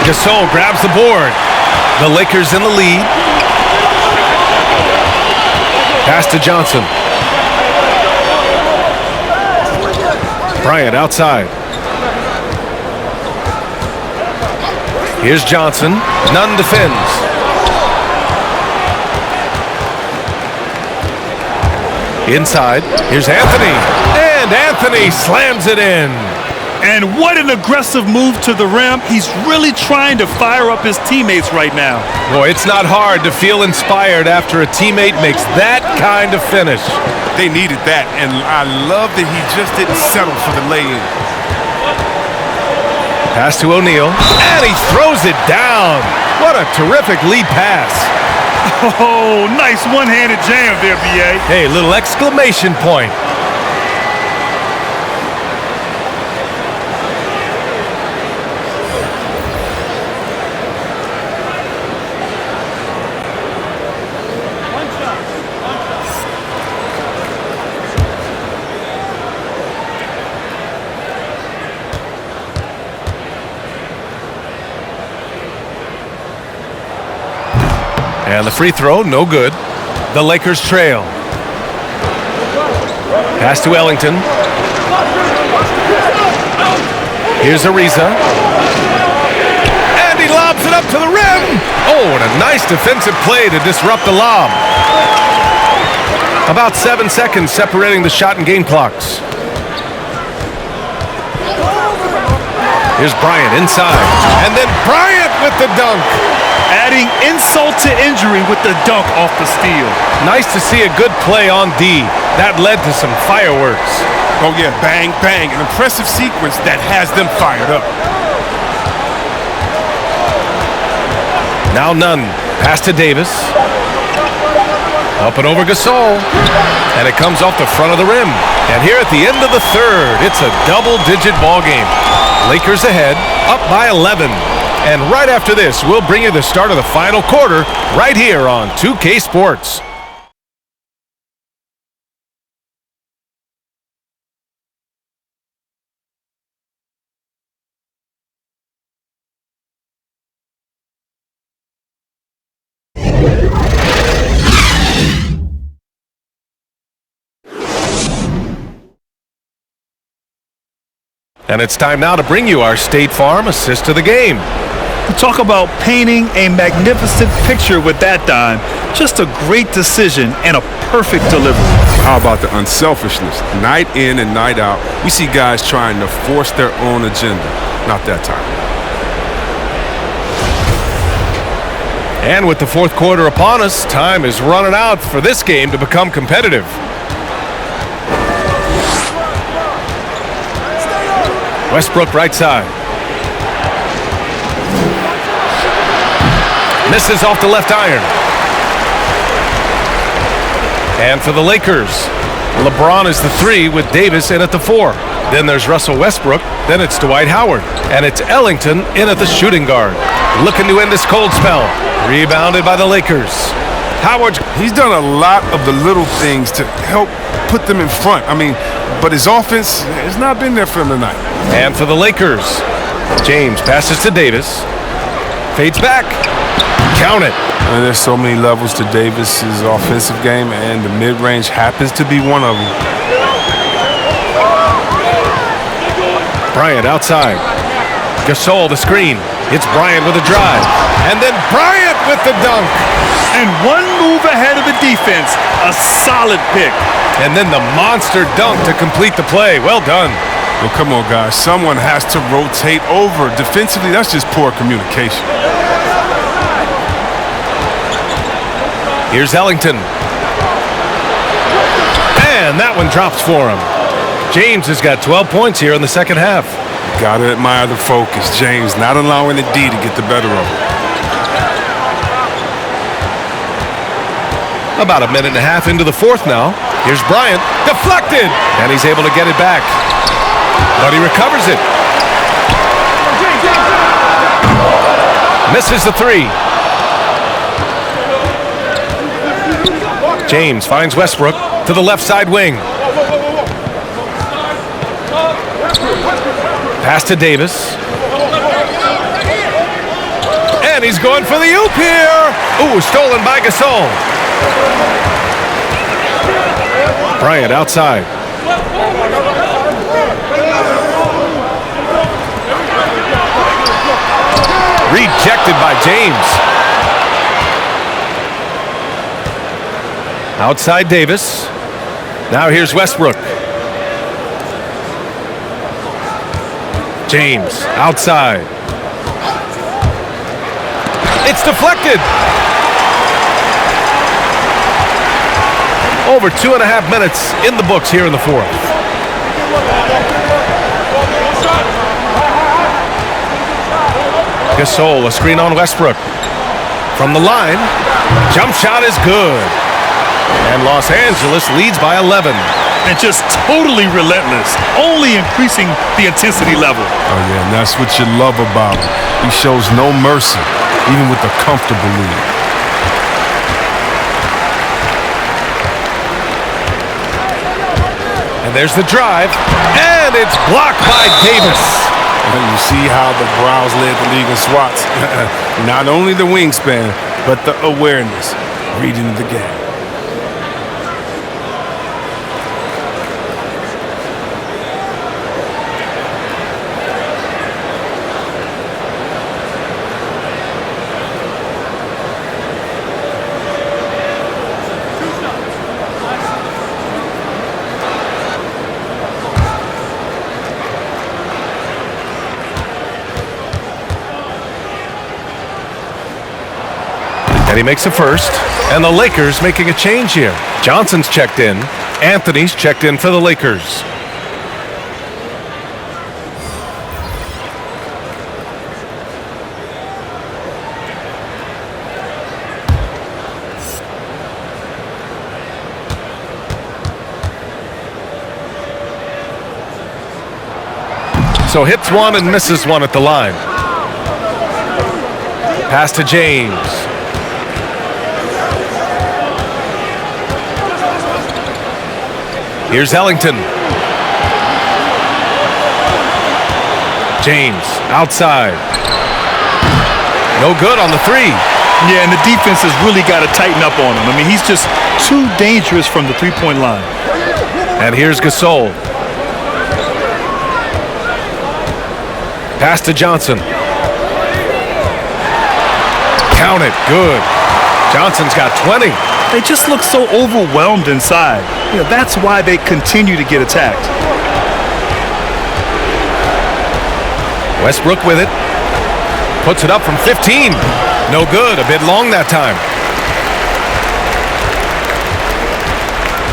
Gasol grabs the board. The Lakers in the lead. Pass to Johnson. Bryant outside. Here's Johnson. Nunn defends. Inside. Here's Anthony. And Anthony slams it in. And what an aggressive move to the rim. He's really trying to fire up his teammates right now. Boy, it's not hard to feel inspired after a teammate makes that kind of finish. They needed that, and I love that he just didn't settle for the lay-in. Pass to O'Neal, and he throws it down. What a terrific lead pass. Oh, nice one-handed jam there, B.A. Hey, little exclamation point. And the free throw, no good. The Lakers trail. Pass to Ellington. Here's Ariza. And he lobs it up to the rim. Oh, and a nice defensive play to disrupt the lob. About 7 seconds separating the shot and game clocks. Here's Bryant inside. And then Bryant with the dunk. Adding insult to injury with the dunk off the steal. Nice to see a good play on D. That led to some fireworks. Oh, yeah, bang, bang. An impressive sequence that has them fired up. Now Nunn. Pass to Davis. Up and over Gasol. And it comes off the front of the rim. And here at the end of the third, it's a double-digit ball game. Lakers ahead, up by 11. And right after this, we'll bring you the start of the final quarter right here on 2K Sports. And it's time now to bring you our State Farm assist to the game. Talk about painting a magnificent picture with that dime. Just a great decision and a perfect delivery. How about the unselfishness? Night in and night out, we see guys trying to force their own agenda. Not that time. And with the fourth quarter upon us, time is running out for this game to become competitive. Westbrook right side. Misses off the left iron. And for the Lakers, LeBron is the 3 with Davis in at the 4. Then there's Russell Westbrook. Then it's Dwight Howard. And it's Ellington in at the shooting guard. Looking to end this cold spell. Rebounded by the Lakers. Howard. He's done a lot of the little things to help put them in front. But his offense has not been there for him tonight. And for the Lakers, James passes to Davis. Fades back. Count it. And there's so many levels to Davis's offensive game, and the mid-range happens to be one of them. Bryant outside. Gasol the screen. It's Bryant with a drive. And then Bryant with the dunk. And one move ahead of the defense. A solid pick. And then the monster dunk to complete the play. Well done. Well, come on, guys. Someone has to rotate over. Defensively, that's just poor communication. Here's Ellington. And that one drops for him. James has got 12 points here in the second half. Gotta admire the focus. James not allowing the D to get the better of him. About a minute and a half into the fourth now. Here's Bryant. Deflected. And he's able to get it back. But he recovers it. Misses the 3. James finds Westbrook to the left side wing. Pass to Davis. And he's going for the oop here. Ooh, stolen by Gasol. Bryant outside. Rejected by James. Outside Davis. Now here's Westbrook. James outside. It's deflected. Over 2.5 minutes in the books here in the fourth. Gasol, a screen on Westbrook. From the line, jump shot is good. And Los Angeles leads by 11. And just totally relentless, only increasing the intensity level. Oh, yeah, and that's what you love about him. He shows no mercy, even with a comfortable lead. And there's the drive, and it's blocked by Davis. And you see how the Browns led the league in swats. Not only the wingspan, but the awareness, reading the game. And he makes a first. And the Lakers making a change here. Johnson's checked in. Anthony's checked in for the Lakers. So hits one and misses one at the line. Pass to James. Here's Ellington. James outside. No good on the 3. Yeah, and the defense has really got to tighten up on him. I mean, he's just too dangerous from the three-point line. And here's Gasol. Pass to Johnson. Count it. Good. Johnson's got 20. They just look so overwhelmed inside. You know, that's why they continue to get attacked. Westbrook with it. Puts it up from 15. No good. A bit long that time.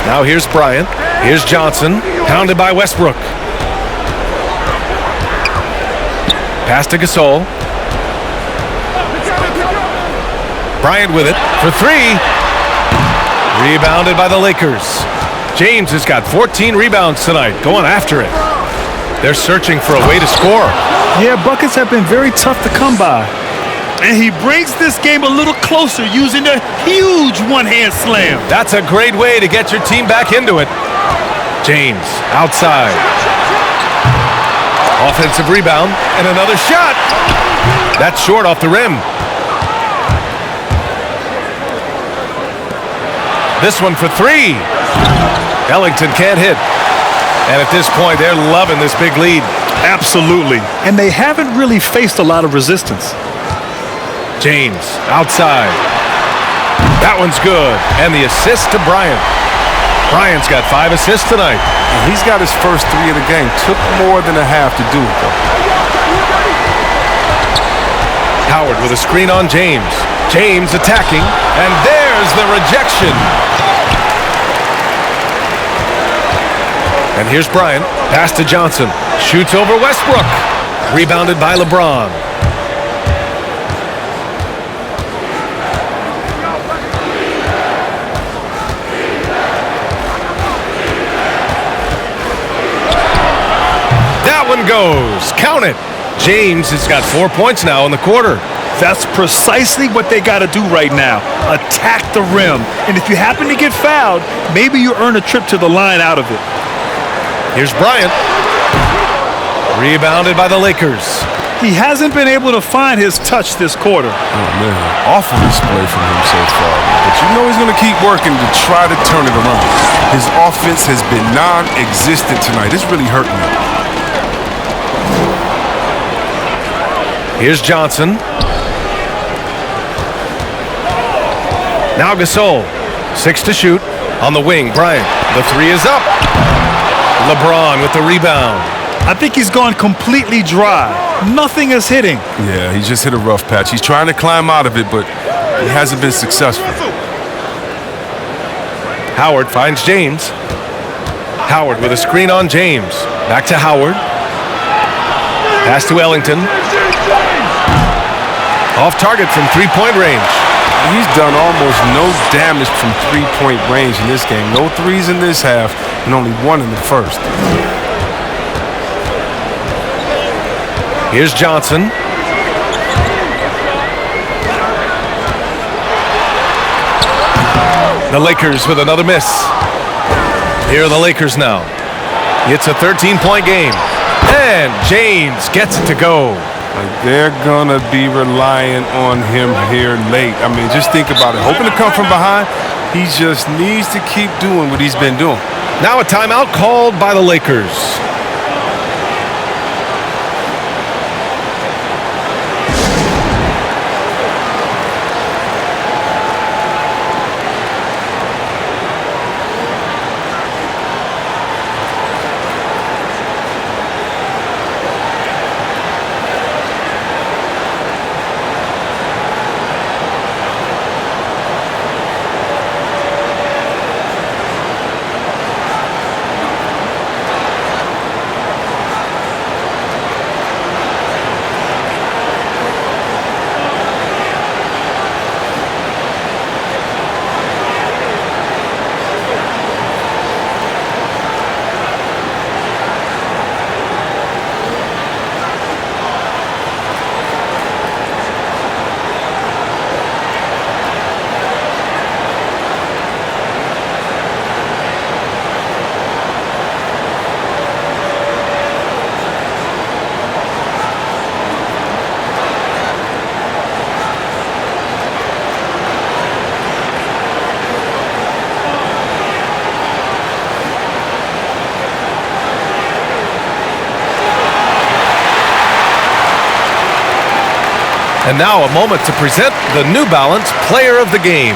Now here's Bryant. Here's Johnson. Pounded by Westbrook. Pass to Gasol. Bryant with it for three. Rebounded by the Lakers. James has got 14 rebounds tonight, going after it. They're searching for a way to score. Yeah, buckets have been very tough to come by. And he brings this game a little closer using a huge one-hand slam. That's a great way to get your team back into it. James outside. Offensive rebound and another shot. That's short off the rim. This one for three. Ellington can't hit. And at this point, they're loving this big lead. Absolutely. And they haven't really faced a lot of resistance. James outside. That one's good. And the assist to Bryant. Bryant's got 5 assists tonight. And he's got his first 3 of the game. Took more than a half to do it, though. Howard with a screen on James. James attacking. And there's the rejection. And here's Bryant. Pass to Johnson. Shoots over Westbrook. Rebounded by LeBron. That one goes. Count it. James has got 4 points now in the quarter. That's precisely what they got to do right now. Attack the rim. And if you happen to get fouled, maybe you earn a trip to the line out of it. Here's Bryant. Rebounded by the Lakers. He hasn't been able to find his touch this quarter. Oh, man. Awful display from him so far. But you know he's going to keep working to try to turn it around. His offense has been non-existent tonight. It's really hurting him. Here's Johnson. Now Gasol. 6 to shoot. On the wing, Bryant. The 3 is up. LeBron with the rebound. I think he's gone completely dry. Nothing is hitting. Yeah, he just hit a rough patch. He's trying to climb out of it, but he hasn't been successful. Howard finds James. Howard with a screen on James. Back to Howard. Pass to Ellington. Off target from three-point range. He's done almost no damage from three-point range in this game. No threes in this half, and only 1 in the first. Here's Johnson. The Lakers with another miss. Here are the Lakers now. It's a 13-point game. And James gets it to go. Like they're going to be relying on him here late. I mean, just think about it. Hoping to come from behind, he just needs to keep doing what he's been doing. Now a timeout called by the Lakers. And now a moment to present the New Balance Player of the Game.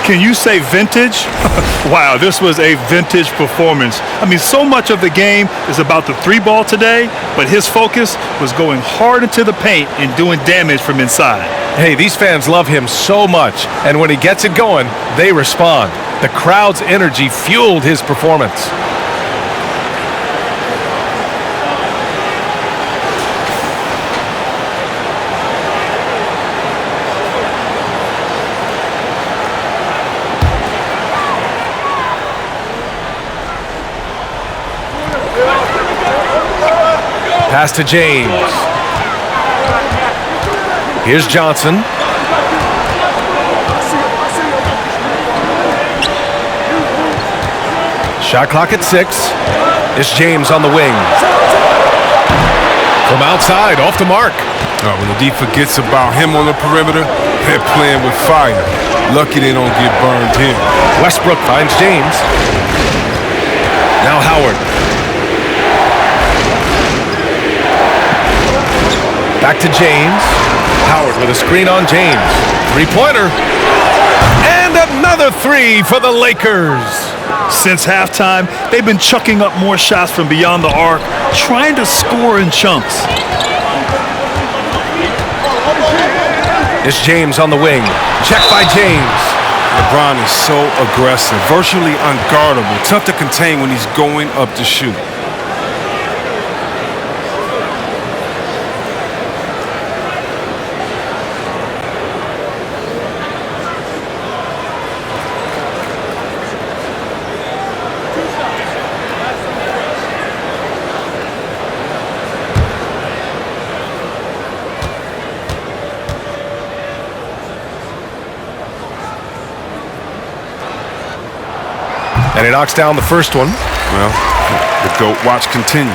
Can you say vintage? Wow, this was a vintage performance. I mean, so much of the game is about the three ball today, but his focus was going hard into the paint and doing damage from inside. Hey, these fans love him so much, and when he gets it going, they respond. The crowd's energy fueled his performance. Pass to James. Here's Johnson. Shot clock at 6. It's James on the wing. From outside, off the mark. When the D forgets about him on the perimeter, they're playing with fire. Lucky they don't get burned here. Westbrook finds James. Now Howard. Back to James. Howard with a screen on James. Three-pointer. And another three for the Lakers. Since halftime, they've been chucking up more shots from beyond the arc, trying to score in chunks. It's James on the wing. Check by James. LeBron is so aggressive, virtually unguardable, tough to contain when he's going up to shoot. And he knocks down the first one. Well, the GOAT watch continues.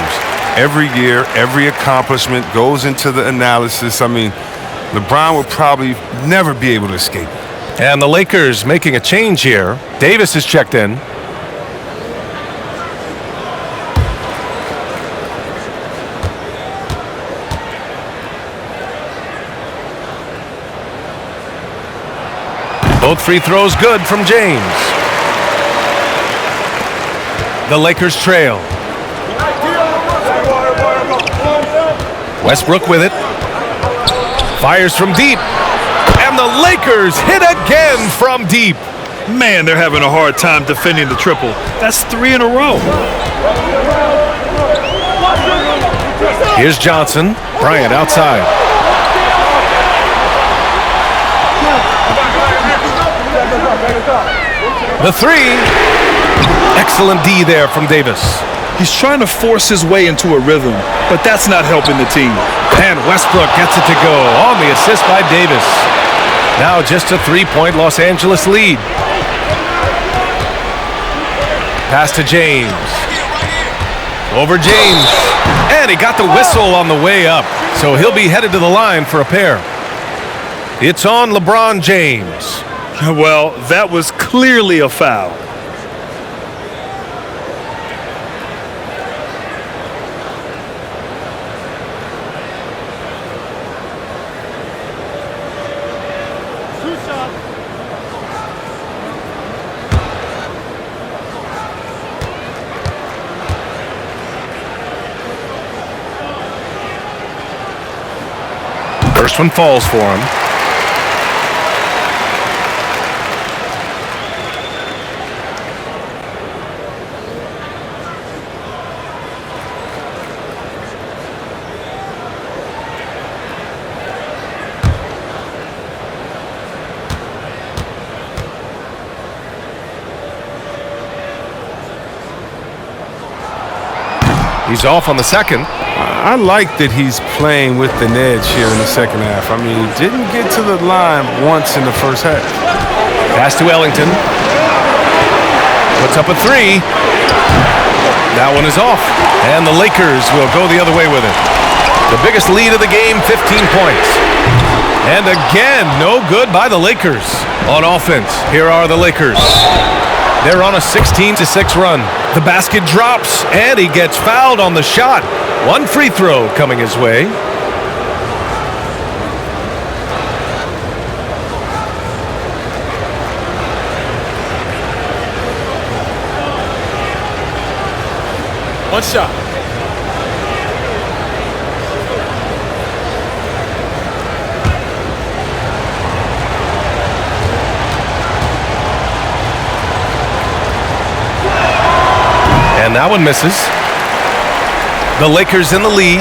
Every year, every accomplishment goes into the analysis. I mean, LeBron would probably never be able to escape it. And the Lakers making a change here. Davis is checked in. Both free throws good from James. The Lakers trail. Westbrook with it. Fires from deep. And the Lakers hit again from deep. Man, they're having a hard time defending the triple. That's 3 in a row. Here's Johnson. Bryant outside. The three. Excellent D there from Davis. He's trying to force his way into a rhythm, but that's not helping the team. And Westbrook gets it to go on the assist by Davis. Now just a 3-point Los Angeles lead. Pass to James. Over James. And he got the whistle on the way up, so he'll be headed to the line for a pair. It's on LeBron James. Well, that was clearly a foul. First one falls for him. He's off on the second. I like that he's playing with an edge here in the second half. I mean, he didn't get to the line once in the first half. Pass to Ellington. Puts up a three. That one is off. And the Lakers will go the other way with it. The biggest lead of the game, 15 points. And again, no good by the Lakers. On offense, here are the Lakers. They're on a 16-6 run. The basket drops, and he gets fouled on the shot. One free throw coming his way. One shot. And that one misses. The Lakers in the lead.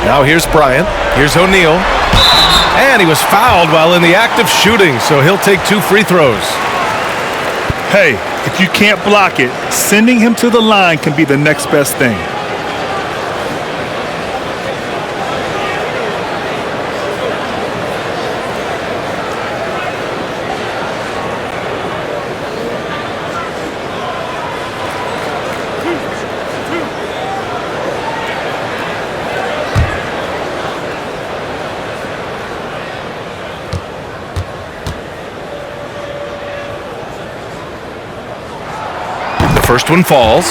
Now here's Bryant. Here's O'Neal. And he was fouled while in the act of shooting, so he'll take 2 free throws. Hey, if you can't block it, sending him to the line can be the next best thing. First one falls.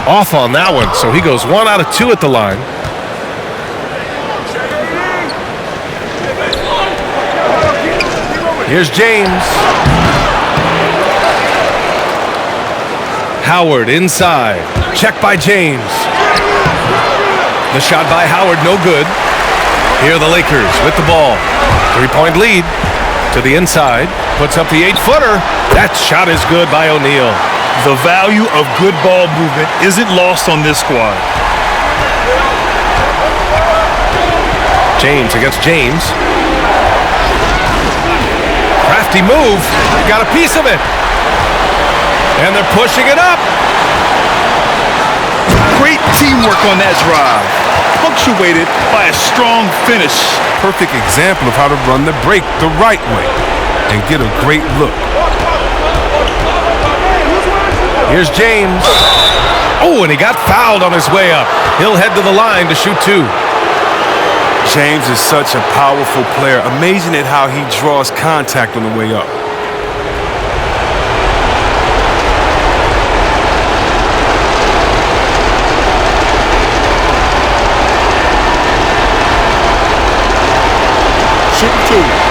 Off on that one, so he goes 1 out of 2 at the line. Here's James. Howard inside. Check by James. The shot by Howard, no good. Here are the Lakers with the ball. 3-point lead to the inside. Puts up the 8-footer. That shot is good by O'Neal. The value of good ball movement isn't lost on this squad. James against James. Crafty move. Got a piece of it. And they're pushing it up. Great teamwork on that drive. Punctuated by a strong finish. Perfect example of how to run the break the right way and get a great look. Here's James. Oh, and he got fouled on his way up. He'll head to the line to shoot 2. James is such a powerful player. Amazing at how he draws contact on the way up. Shooting 2.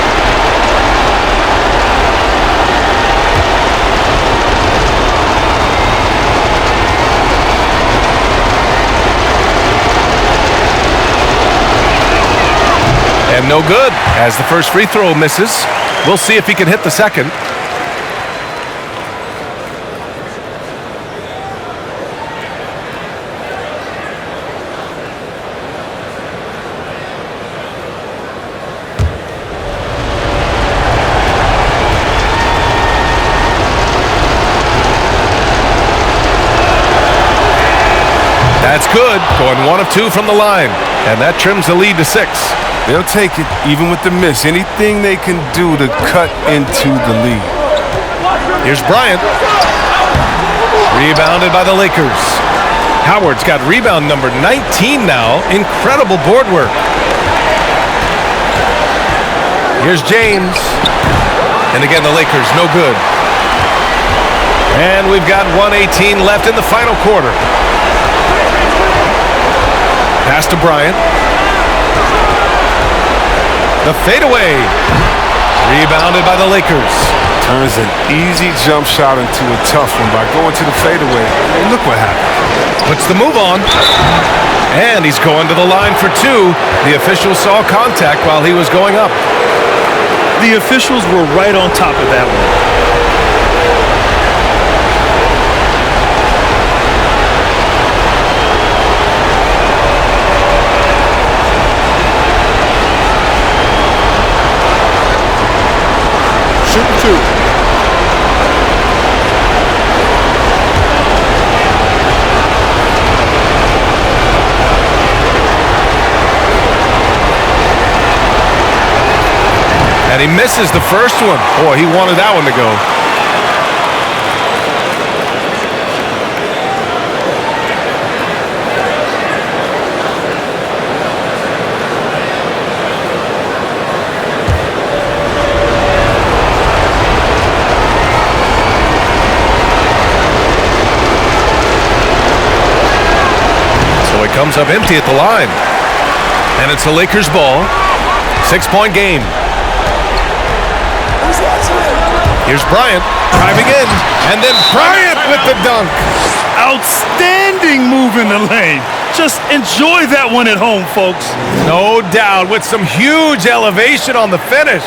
And no good, as the first free throw misses. We'll see if he can hit the second. That's good, going 1 of 2 from the line. And that trims the lead to 6. They'll take it, even with the miss. Anything they can do to cut into the lead. Here's Bryant. Rebounded by the Lakers. Howard's got rebound number 19 now. Incredible board work. Here's James. And again, the Lakers, no good. And we've got 1:18 left in the final quarter. Pass to Bryant. The fadeaway. Rebounded by the Lakers. Turns an easy jump shot into a tough one by going to the fadeaway. And look what happened. Puts the move on. And he's going to the line for 2. The official saw contact while he was going up. The officials were right on top of that one. Shooting 2. And he misses the first one. Boy, he wanted that one to go. comes up empty at the line. And it's a Lakers ball. 6-point game. Here's Bryant driving in. And then Bryant with the dunk. Outstanding move in the lane. Just enjoy that one at home, folks. No doubt, with some huge elevation on the finish.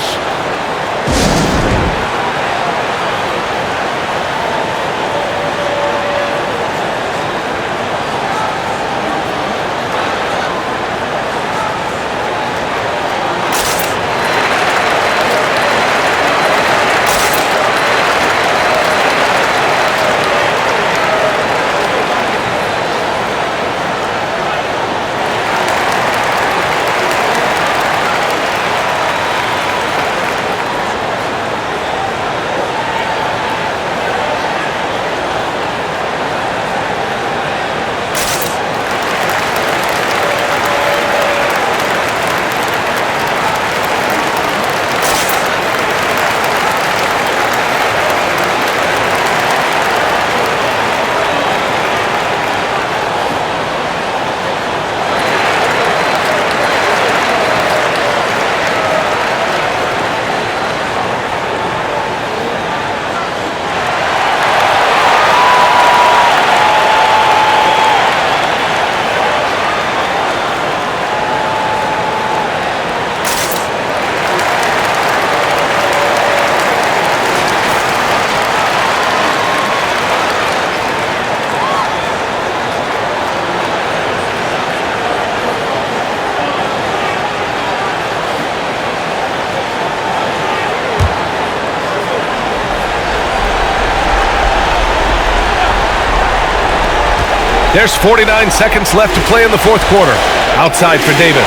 There's 49 seconds left to play in the fourth quarter. Outside for Davis.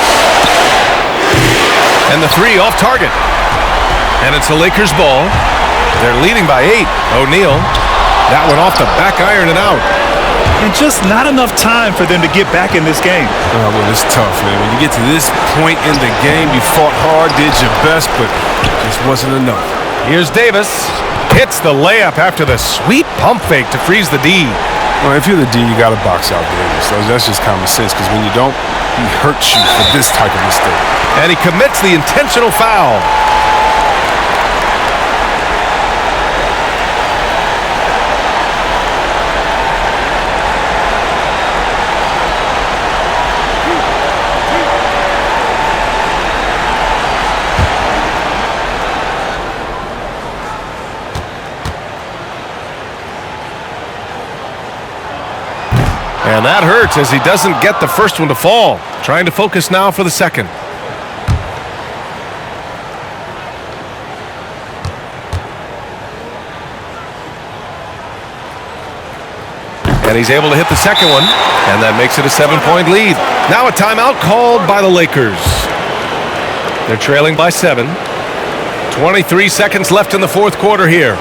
And the three off target. And it's a Lakers ball. They're leading by 8. O'Neal. That one off the back iron and out. And just not enough time for them to get back in this game. Oh, well, it's tough, man. When you get to this point in the game, you fought hard, did your best, but it just wasn't enough. Here's Davis. Hits the layup after the sweet pump fake to freeze the D. Well, if you're the D, you got to box out Davis. So that's just common sense, because when you don't, he hurts you for this type of mistake. And he commits the intentional foul. And that hurts as he doesn't get the first one to fall. Trying to focus now for the second. And he's able to hit the second one. And that makes it a 7-point lead. Now a timeout called by the Lakers. They're trailing by 7. 23 seconds left in the fourth quarter here.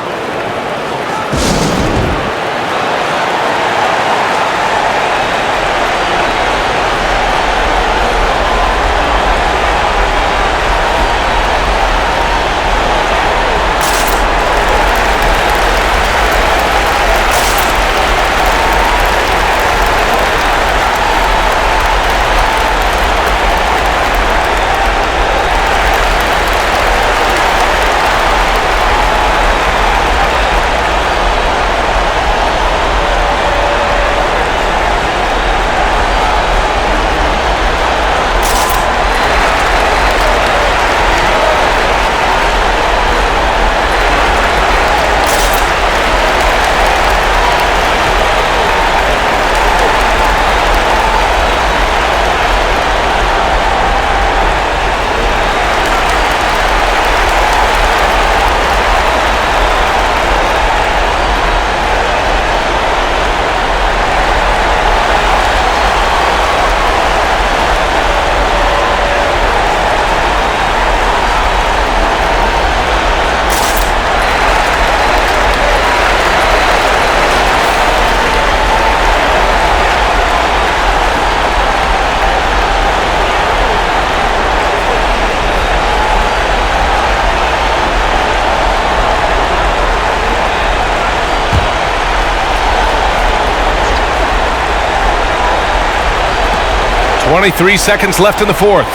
23 seconds left in the fourth.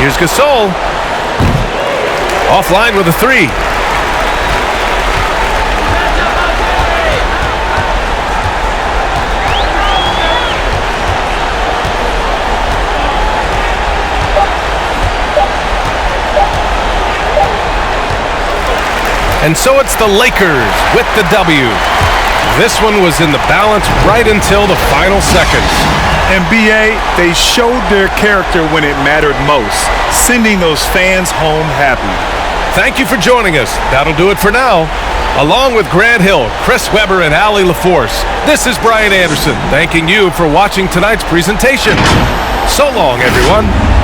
Here's Gasol. Offline with a three. And so it's the Lakers with the W. This one was in the balance right until the final seconds. And BA, they showed their character when it mattered most, sending those fans home happy. Thank you for joining us. That'll do it for now. Along with Grant Hill, Chris Webber, and Allie LaForce, this is Brian Anderson, thanking you for watching tonight's presentation. So long, everyone.